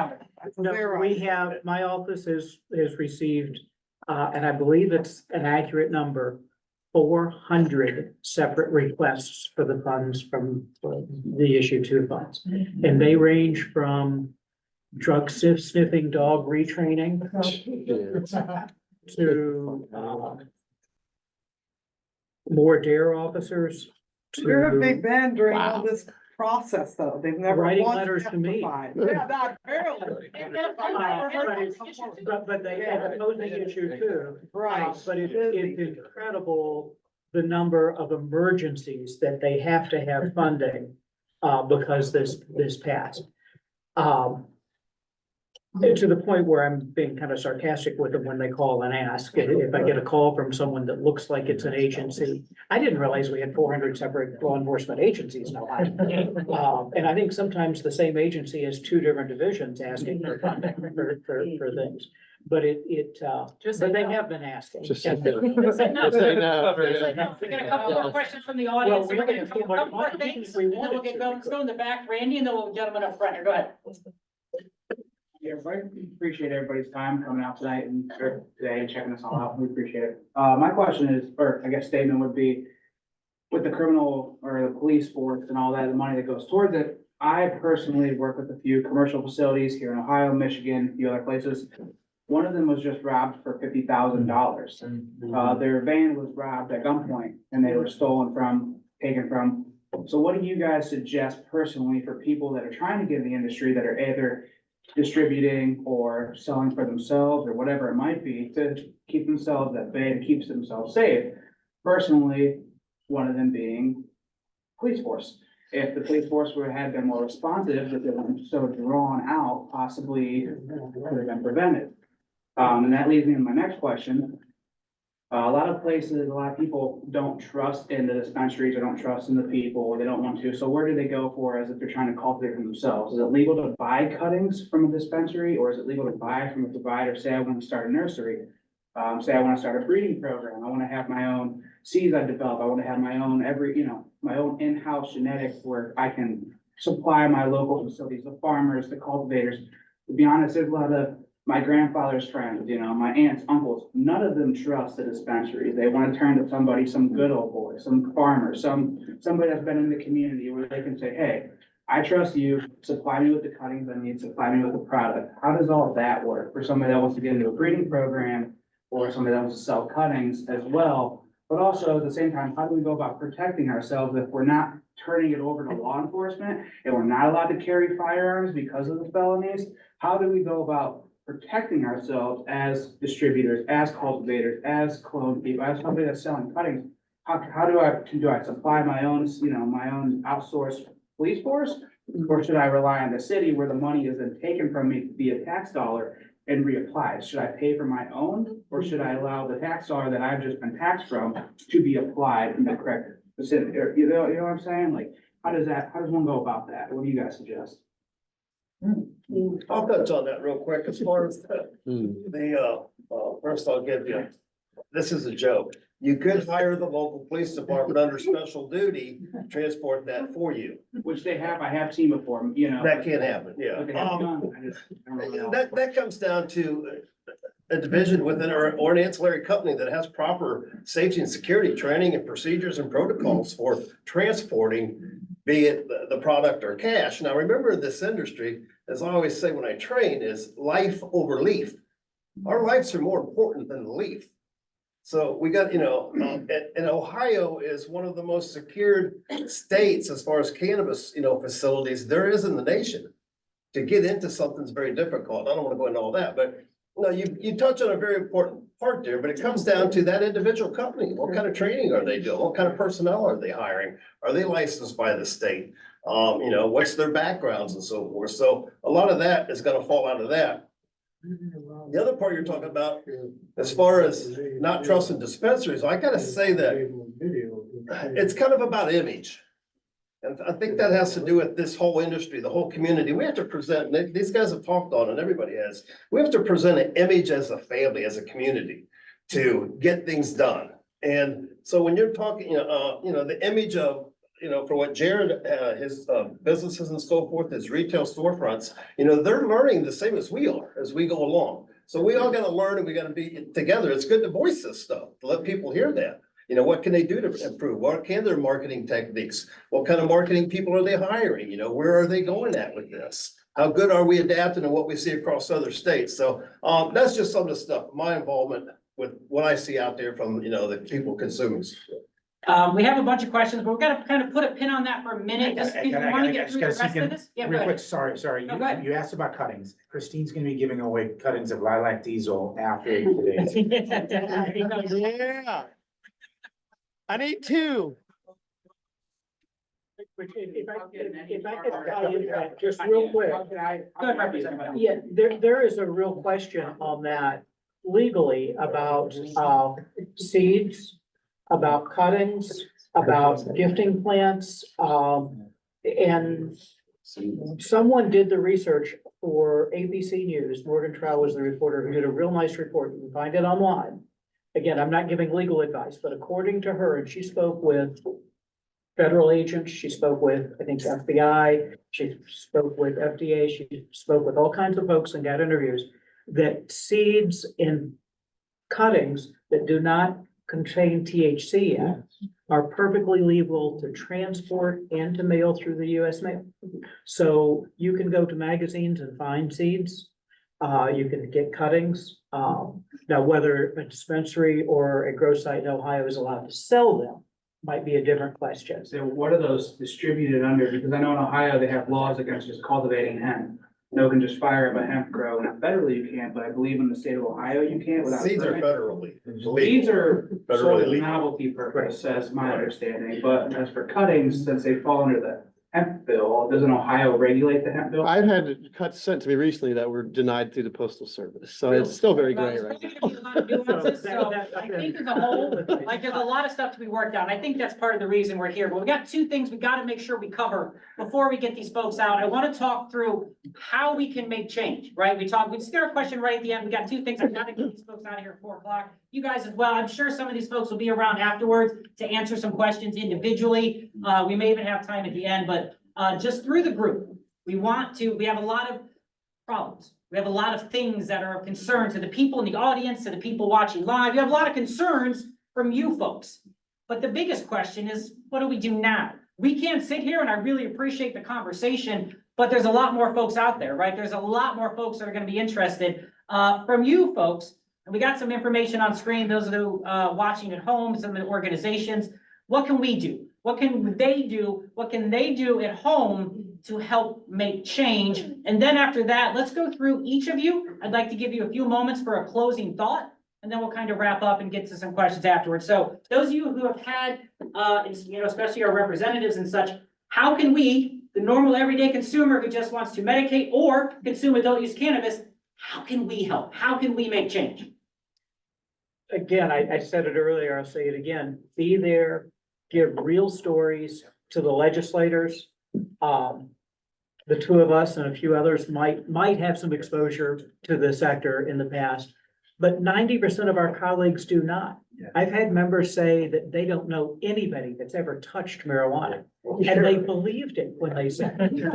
no, Zero. we have, my office has received, and I believe it's an accurate number, 400 separate requests for the funds from the issue 2 funds. And they range from drug sniffing dog retraining to more DARE officers. Where have they To been during all this process, though? They've never Writing once letters to me. testified. Yeah, not barely. But they have opposing issue 2. Right. But it's incredible, the number of emergencies that they have to have funding, because this passed. To the point where I'm being kind of sarcastic with them when they call and ask. If I get a call from someone that looks like it's an agency, I didn't realize we had 400 separate law enforcement agencies now. And I think sometimes the same agency has 2 different divisions asking for funding for things. But but they have been asking. Just say And- no. Just say no. Just say no. We got a couple more questions from the audience. Well, We're gonna do a couple more things, and then we'll get going. Let's go in the back, Randy, and then we'll gentlemen up front here. Go ahead. Yeah, I appreciate everybody's time coming out tonight and or today and checking us all out. We appreciate it. My question is, or I guess statement would be, with the criminal or the police force and all that, the money that goes towards it, I personally work with a few commercial facilities here in Ohio, Michigan, a few other places. One of them was just robbed for $50,000. Their van was robbed at gunpoint and they were taken from. So what do you guys suggest personally for people that are trying to get in the industry that are either distributing or selling for themselves or whatever it might be to keep themselves at bay and keeps themselves safe? Personally, one of them being police force. If the police force had been more responsive, if they weren't so drawn out, possibly could have been prevented. And that leads me to my next question. A lot of places, a lot of people don't trust in the dispensaries, or don't trust in the people, or they don't want to. So where do they go for as if they're trying to cultivate for themselves? Is it legal to buy cuttings from a dispensary, or is it legal to buy from a provider? Say I want to start a nursery. Say I want to start a breeding program. I want to have my own seeds I develop. I want to have my own my own in-house genetics where I can supply my local facilities, the farmers, the cultivators. To be honest, there's a lot of my grandfather's friends, my aunts, uncles, none of them trust the dispensaries. They want to turn to somebody, some good old boy, some farmer, somebody that's been in the community where they can say, hey, I trust you, supply me with the cuttings I need, supply me with the product. How does all of that work for somebody that wants to get into a breeding program or somebody that wants to sell cuttings as well? But also at the same time, how do we go about protecting ourselves if we're not turning it over to law enforcement and we're not allowed to carry firearms because of the felonies? How do we go about protecting ourselves as distributors, as cultivators, as clone people, as somebody that's selling cuttings? How do I supply my own, my own outsourced police force? Or should I rely on the city where the money is then taken from me via tax dollar and reapplied? Should I pay for my own, or should I allow the tax dollar that I've just been taxed from to be applied in the correct vicinity? You know what I'm saying? Like, how does one go about that? What do you guys suggest? I'll touch on that real quick. As far as first I'll give you, this is a joke. You could hire the local police department under special duty, transport that for you. Which they have, I have seen before, That can't happen, yeah. But they have done, I just don't know. That comes down to a division within or an ancillary company that has proper safety and security training and procedures and protocols for transporting, be it the product or cash. Now, remember, this industry, as I always say when I train, is life over leaf. Our lives are more important than the leaf. So we got, and Ohio is one of the most secured states as far as cannabis, facilities there is in the nation. To get into something's very difficult. I don't want to go into all that, but no, you touch on a very important part there, but it comes down to that individual company. What kind of training are they doing? What kind of personnel are they hiring? Are they licensed by the state? What's their backgrounds and so forth? So a lot of that is going to fall out of that. The other part you're talking about, as far as not trusting dispensaries, I gotta say that it's kind of about image. And I think that has to do with this whole industry, the whole community. We have to present, these guys have talked on it, everybody has. We have to present an image as a family, as a community to get things done. And so when you're talking, the image of, for what Jared, his businesses and so forth, his retail storefronts, they're learning the same as we are as we go along. So we all gotta learn and we gotta be together. It's good to voice this stuff, to let people hear that. What can they do to improve? What can their marketing techniques? What kind of marketing people are they hiring? Where are they going at with this? How good are we adapting to what we see across other states? So that's just some of the stuff, my involvement with what I see out there from, the people consumers. We have a bunch of questions, but we're gonna kind of put a pin on that for a minute, just if you want to get through the rest of this. Yeah, go Real quick, ahead. sorry, No, go ahead. you asked about cuttings. Christine's gonna be giving away cuttings of lilac diesel after today. Yeah. I need two. If I could tell you that just real quick. Go ahead, Representative. Yeah, there is a real question on that legally about, seeds, about cuttings, about gifting plants, and someone did the research for ABC News. Morgan Trow was the reporter who did a real nice report. You can find it online. Again, I'm not giving legal advice, but according to her, and she spoke with federal agents, she spoke with, I think, FBI, she spoke with FDA, she spoke with all kinds of folks and got interviews, that seeds in cuttings that do not contain THC yet are perfectly legal to transport and to mail through the US mail. So you can go to magazines and find seeds. You can get cuttings. Now, whether a dispensary or a grow site in Ohio is allowed to sell them might be a different question. So what are those distributed under? Because I know in Ohio, they have laws against just cultivating hemp. No can just fire up a hemp grow. Now federally you can't, but I believe in the state of Ohio you can't without. a Seeds are permit. federally. Seeds are Federally sort of legal. novelty purpose, as my understanding, but as for cuttings, since they fall under the hemp bill, doesn't Ohio regulate the hemp bill? I've had cuts sent to me recently that were denied through the postal service, so it's still very Well, gray there's right probably gonna be a lot of nuances, so I think as a whole, like, there's a lot of stuff to be worked out. I think that's part of the reason we're here, but we got two things we gotta make sure we cover before we get these folks out. I wanna talk through how we can make change, right? We just got a question right at the end. We got two things. I gotta get these folks out of here at 4 o'clock. You guys as well. I'm sure some of these folks will be around afterwards to answer some questions individually. We may even have time at the end, but just through the group, we have a lot of problems. We have a lot of things that are of concern to the people in the audience, to the people watching live. We have a lot of concerns from you folks. But the biggest question is, what do we do now? We can't sit here, and I really appreciate the conversation, but there's a lot more folks out there, right? There's a lot more folks that are gonna be interested from you folks. And we got some information on screen, those who watching at home, some of the organizations. What can we do? What can they do? What can they do at home to help make change? And then after that, let's go through each of you. I'd like to give you a few moments for a closing thought, and then we'll kind of wrap up and get to some questions afterwards. So those of you who have had, especially our representatives and such, how can we, the normal everyday consumer who just wants to medicate or consume adult use cannabis, how can we help? How can we make change? Again, I said it earlier, I'll say it again, be there, give real stories to the legislators. The two of us and a few others might have some exposure to the sector in the past, but 90% of our colleagues do not. I've had members say that they don't know anybody that's ever touched marijuana, and they believed it when they said it.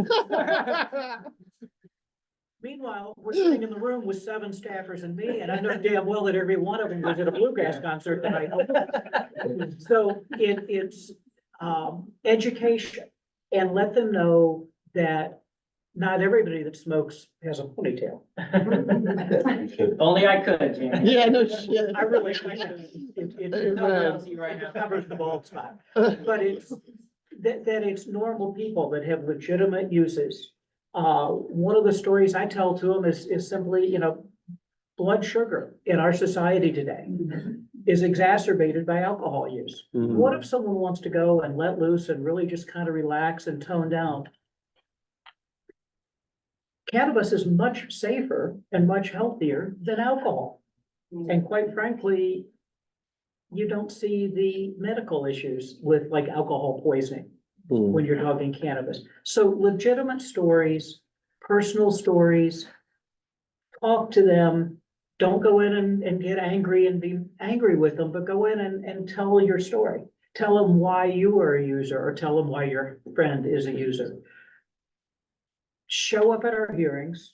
Meanwhile, we're sitting in the room with 7 staffers and me, and I know damn well that every one of them was at a bluegrass concert tonight. So it's education, and let them know that not everybody that smokes has a ponytail. Only I could, Jamie. Yeah, no shit. I really, it covers the bald spot, but it's, that it's normal people that have legitimate uses. One of the stories I tell to them is simply, blood sugar in our society today is exacerbated by alcohol use. Mhm. What if someone wants to go and let loose and really just kind of relax and tone down? Cannabis is much safer and much healthier than alcohol. And quite frankly, you don't see the medical issues with like alcohol poisoning when you're talking cannabis. So legitimate stories, personal stories, talk to them. Don't go in and get angry and be angry with them, but go in and tell your story. Tell them why you are a user, or tell them why your friend is a user. Show up at our hearings.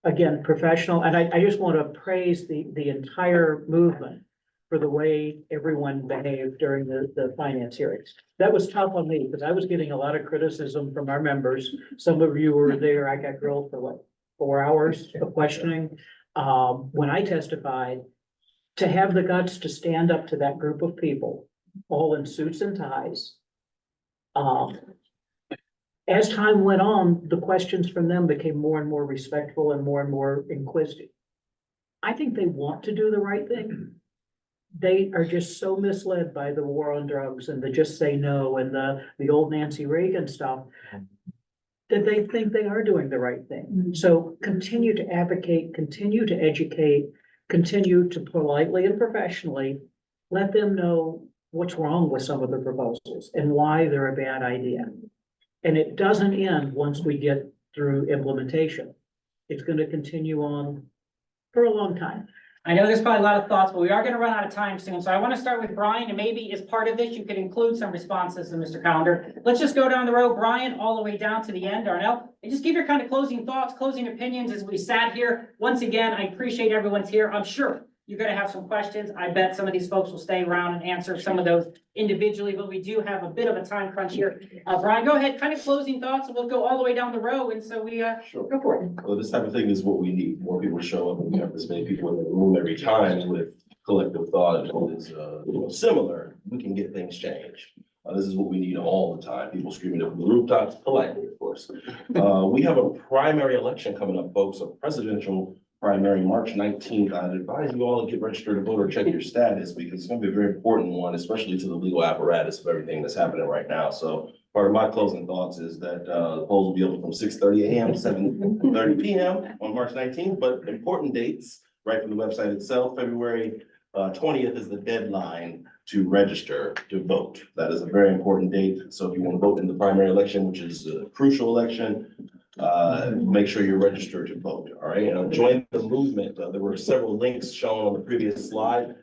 Again, professional, and I just want to praise the entire movement for the way everyone behaved during the finance hearings. That was tough on me, because I was getting a lot of criticism from our members. Some of you were there. I got grilled for what, 4 hours of questioning. When I testified, to have the guts to stand up to that group of people, all in suits and ties. As time went on, the questions from them became more and more respectful and more inquisitive. I think they want to do the right thing. They are just so misled by the war on drugs and the just say no and the old Nancy Reagan stuff, that they think they are doing the right thing. So continue to advocate, continue to educate, continue to politely and professionally let them know what's wrong with some of the proposals and why they're a bad idea. And it doesn't end once we get through implementation. It's going to continue on for a long time. I know there's probably a lot of thoughts, but we are gonna run out of time soon. So I want to start with Brian, and maybe as part of this, you could include some responses to Mr. Callender. Let's just go down the road, Brian, all the way down to the end, Darnell, and just give your kind of closing thoughts, closing opinions as we sat here. Once again, I appreciate everyone's here. I'm sure You're gonna have some questions. I bet some of these folks will stay around and answer some of those individually, but we do have a bit of a time crunch here. Brian, go ahead, kind of closing thoughts, and we'll go all the way down the row, and so we, Sure. go for it. Well, this type of thing is what we need. More people show up and we have this many people in the room every time with collective thought that is, similar. We can get things changed. This is what we need all the time. People screaming it from the rooftops, politely, of course. We have a primary election coming up, folks, a presidential primary, March 19th. I'd advise you all to get registered to vote or check your status because it's gonna be a very important one, especially to the legal apparatus of everything that's happening right now. So part of my closing thoughts is that, the polls will be open from 6:30 a.m. to 7:30 p.m. on March 19th, but important dates, right from the website itself, February 20th is the deadline to register to vote. That is a very important date. So if you want to vote in the primary election, which is a crucial election, make sure you're registered to vote, all right? And join the movement. There were several links shown on the previous slide.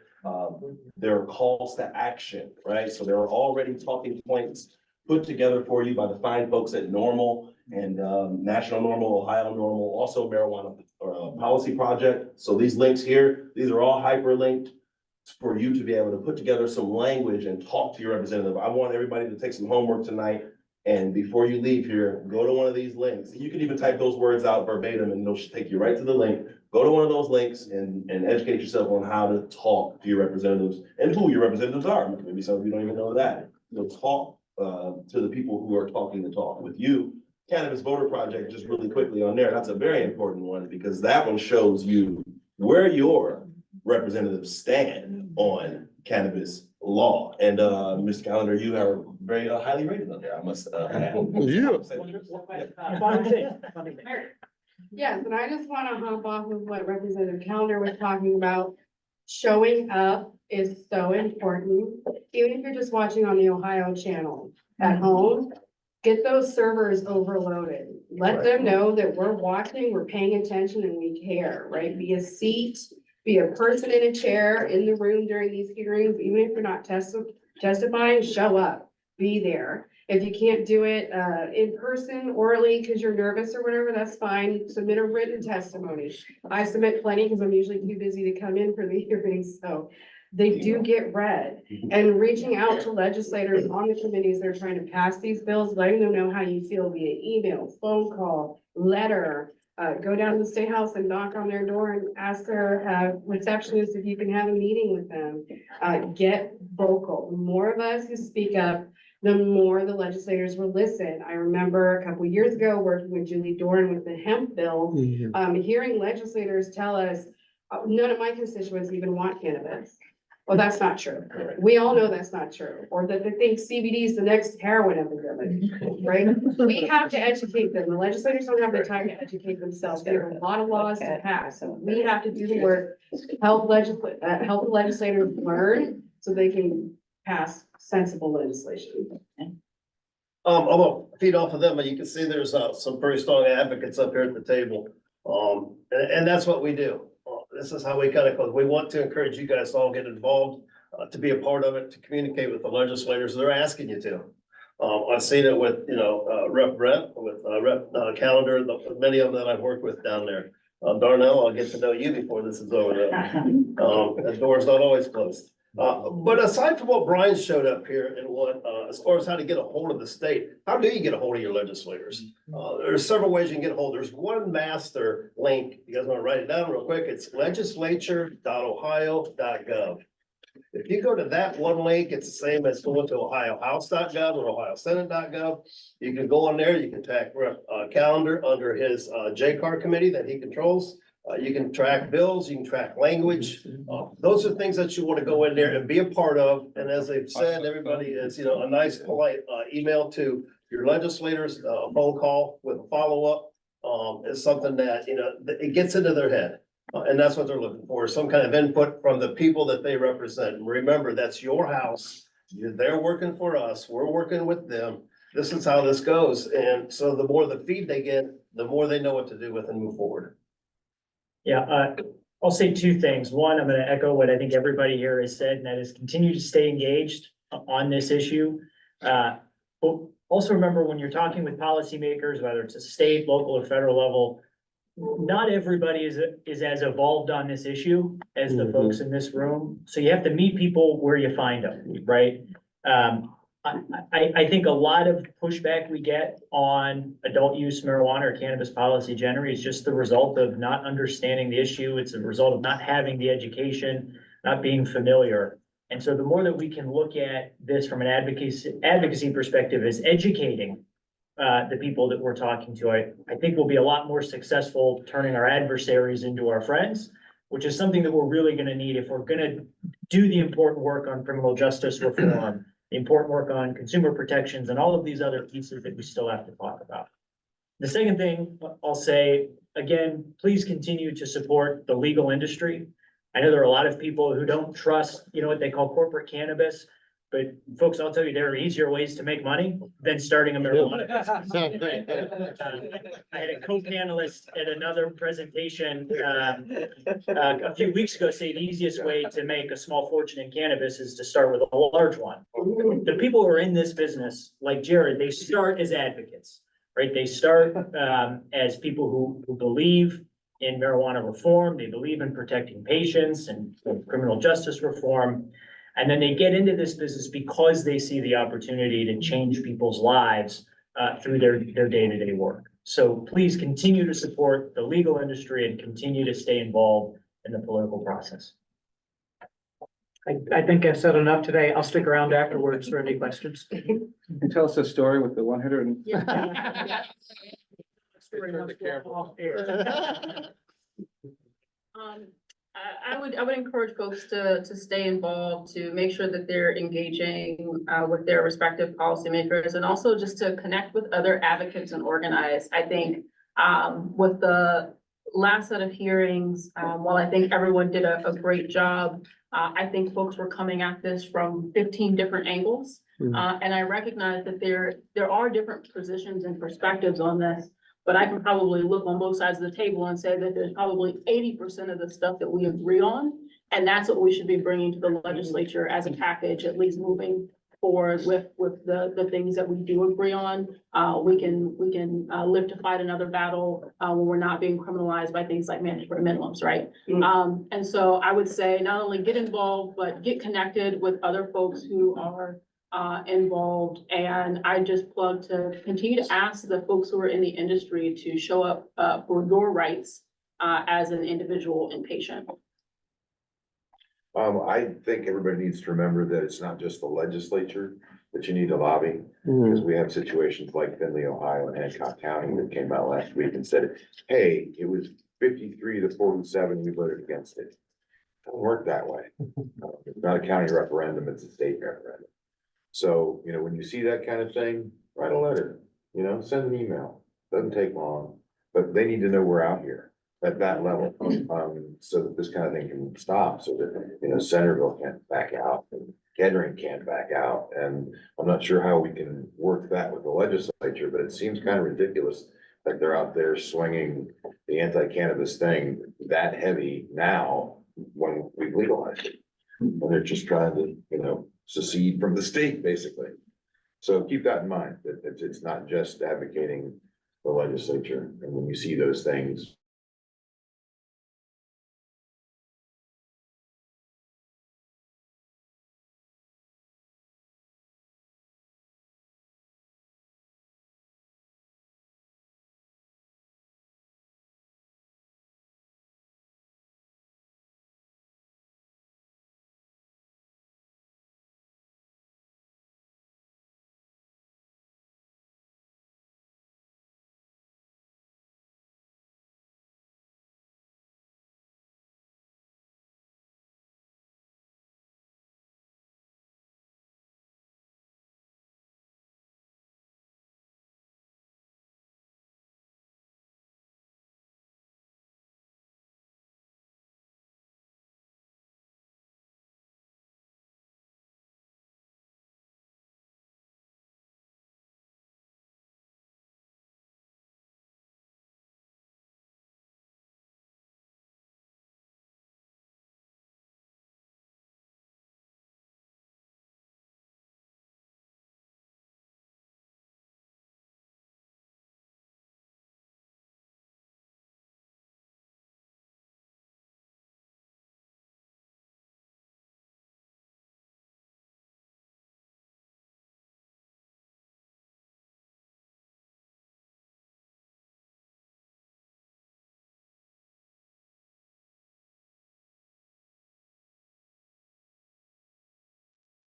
There are calls to action, right? So there are already talking points put together for you by the fine folks at Norml and National Norml, Ohio Norml, also Marijuana Policy Project. So these links here, these are all hyperlinked for you to be able to put together some language and talk to your representative. I want everybody to take some homework tonight. And before you leave here, go to one of these links. You can even type those words out verbatim and they'll take you right to the link. Go to one of those links and educate yourself on how to talk to your representatives and who your representatives are. Maybe some of you don't even know that. You'll talk to the people who are talking the talk with you. Cannabis Voter Project, just really quickly on there, that's a very important one because that one shows you where your representatives stand on cannabis law. And Mr. Callender, you are very highly rated on there, I must add. Yeah. Yes, and I just wanna hop off of what Representative Callender was talking about. Showing up is so important, even if you're just watching on the Ohio channel at home. Get those servers overloaded. Let them know that we're watching, we're paying attention, and we care, right? Be a seat, be a person in a chair in the room during these hearings, even if you're not testifying, show up, be there. If you can't do it in person, orally, because you're nervous or whatever, that's fine. Submit a written testimony. I submit plenty because I'm usually too busy to come in for the hearings, so they do get read. And reaching out to legislators on the committees that are trying to pass these bills, letting them know how you feel via email, phone call, letter. Go down to the State House and knock on their door and ask their receptionist if you can have a meeting with them. Get vocal. The more of us who speak up, the more the legislators will listen. I remember a couple of years ago working with Julie Doran with the hemp bill, hearing legislators tell us, none of my constituents even want cannabis. Well, that's not true. We all know that's not true, or that they think CBD is the next heroin epidemic, right? We have to educate them. The legislators don't have the time to educate themselves. They have a lot of laws to pass, so we have to do the work, help the legislators learn so they can pass sensible legislation. I'm gonna feed off of them, but you can see there's some pretty strong advocates up here at the table. And that's what we do. This is how we kind of, we want to encourage you guys to all get involved, to be a part of it, to communicate with the legislators. They're asking you to. I've seen it with, Rep Brent, with Rep Callender, many of them that I've worked with down there. Darnell, I'll get to know you before this is over. The door's not always closed. But aside from what Brian showed up here and what, as far as how to get a hold of the state, how do you get a hold of your legislators? There's several ways you can get a hold. There's one master link. You guys want to write it down real quick? It's legislature.ohio.gov. If you go to that one link, it's the same as going to ohiohouse.gov or ohiosenate.gov. You can go on there, you can track Callender under his JCAR committee that he controls. You can track bills, you can track language. Those are things that you want to go in there and be a part of. And as they've said, everybody is, a nice polite email to your legislators, a phone call with a follow-up is something that, it gets into their head. And that's what they're looking for, some kind of input from the people that they represent. And remember, that's your house. They're working for us. We're working with them. This is how this goes. And so the more the feed they get, the more they know what to do with and move forward. Yeah, I'll say two things. One, I'm gonna echo what I think everybody here has said, and that is continue to stay engaged on this issue. But also remember when you're talking with policymakers, whether it's a state, local, or federal level, not everybody is as evolved on this issue as the folks in this room. So you have to meet people where you find them, right? I think a lot of pushback we get on adult use marijuana or cannabis policy generally is just the result of not understanding the issue. It's a result of not having the education, not being familiar. And so the more that we can look at this from an advocacy perspective is educating the people that we're talking to, I think we'll be a lot more successful turning our adversaries into our friends, which is something that we're really gonna need if we're gonna do the important work on criminal justice reform, the important work on consumer protections and all of these other pieces that we still have to talk about. The second thing I'll say, again, please continue to support the legal industry. I know there are a lot of people who don't trust, what they call corporate cannabis. But folks, I'll tell you, there are easier ways to make money than starting a marijuana business. I had a co-panelist at another presentation, a few weeks ago say the easiest way to make a small fortune in cannabis is to start with a large one. The people who are in this business, like Jared, they start as advocates, right? They start, as people who believe in marijuana reform. They believe in protecting patients and criminal justice reform. And then they get into this business because they see the opportunity to change people's lives through their day-to-day work. So please continue to support the legal industry and continue to stay involved in the political process. I think I've said enough today. I'll stick around afterwards for any questions. Can you tell us a story with the 100 and? I would encourage folks to stay involved, to make sure that they're engaging with their respective policymakers, and also just to connect with other advocates and organize. I think with the last set of hearings, while I think everyone did a great job, I think folks were coming at this from 15 different angles. And I recognize that there are different positions and perspectives on this. But I can probably look on both sides of the table and say that there's probably 80% of the stuff that we agree on. And that's what we should be bringing to the legislature as a package, at least moving forward with the things that we do agree on. We can live to fight another battle when we're not being criminalized by things like mandatory minimums, right? And so I would say not only get involved, but get connected with other folks who are involved. And I just plug to continue to ask the folks who are in the industry to show up for your rights as an individual and patient. I think everybody needs to remember that it's not just the legislature that you need to lobby. Because we have situations like Findlay, Ohio and Hancock County that came out last week and said, hey, it was 53 to 47, we voted against it. It doesn't work that way. It's not a county referendum, it's a state referendum. So, when you see that kind of thing, write a letter, send an email, doesn't take long, but they need to know we're out here at that level. So that this kind of thing can stop, so that, Centerville can't back out and Kettering can't back out. And I'm not sure how we can work that with the legislature, but it seems kind of ridiculous that they're out there swinging the anti-cannabis thing that heavy now when we've legalized it. And they're just trying to, secede from the state, basically. So keep that in mind, that it's not just advocating the legislature. And when you see those things,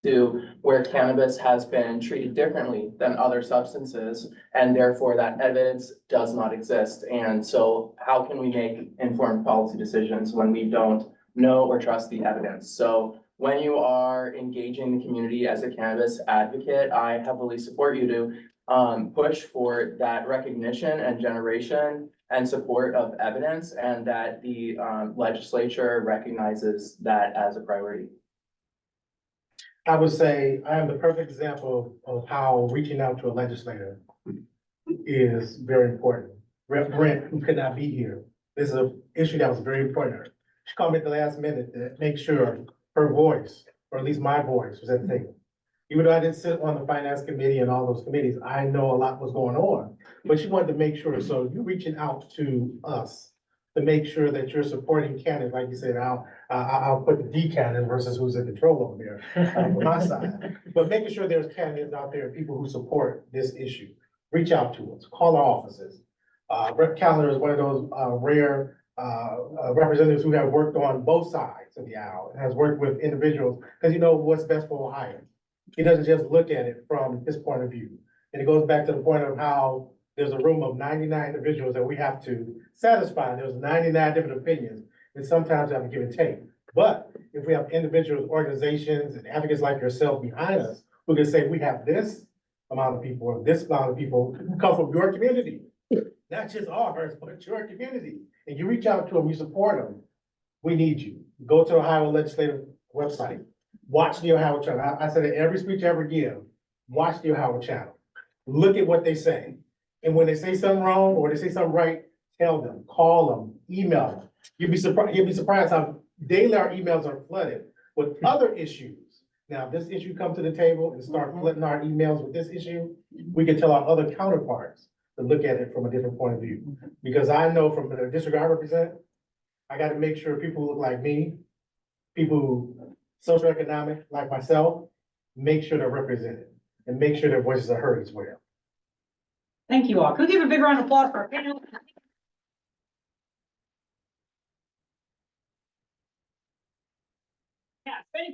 to where cannabis has been treated differently than other substances, and therefore that evidence does not exist. And so how can we make informed policy decisions when we don't know or trust the evidence? So when you are engaging the community as a cannabis advocate, I heavily support you to push for that recognition and generation and support of evidence, and that the legislature recognizes that as a priority. I would say I am the perfect example of how reaching out to a legislator is very important. Rep. Brent, who could not be here, this is an issue that was very important to her. She called me at the last minute to make sure her voice, or at least my voice, was at the table. Even though I didn't sit on the finance committee and all those committees, I know a lot was going on. But she wanted to make sure, so you're reaching out to us to make sure that you're supporting candidates, like you said, I'll put the D candidate versus who's in control over there, on my side. But making sure there's candidates out there, people who support this issue. Reach out to us, call our offices. Rep. Callender is one of those rare representatives who have worked on both sides of the aisle, and has worked with individuals, because you know what's best for Ohio. He doesn't just look at it from his point of view. And it goes back to the point of how there's a room of 99 individuals that we have to satisfy. There's 99 different opinions, and sometimes we have to give and take. But if we have individuals, organizations, and advocates like yourself behind us, who can say, we have this amount of people, or this amount of people who come from your community, not just ours, but your community, and you reach out to them, you support them, we need you. Go to the Ohio Legislative website, watch the Ohio channel. I said it every speech I ever give, watch the Ohio channel. Look at what they say. And when they say something wrong or they say something right, tell them, call them, email them. You'll be surprised how daily our emails are flooded with other issues. Now, if this issue comes to the table and start flooding our emails with this issue, we can tell our other counterparts to look at it from a different point of view. Because I know from the district I represent, I gotta make sure people who look like me, people who socioeconomic like myself, make sure they're represented and make sure their voices are heard as well. Thank you all. Could we give a big round of applause for our panel? Yeah, thank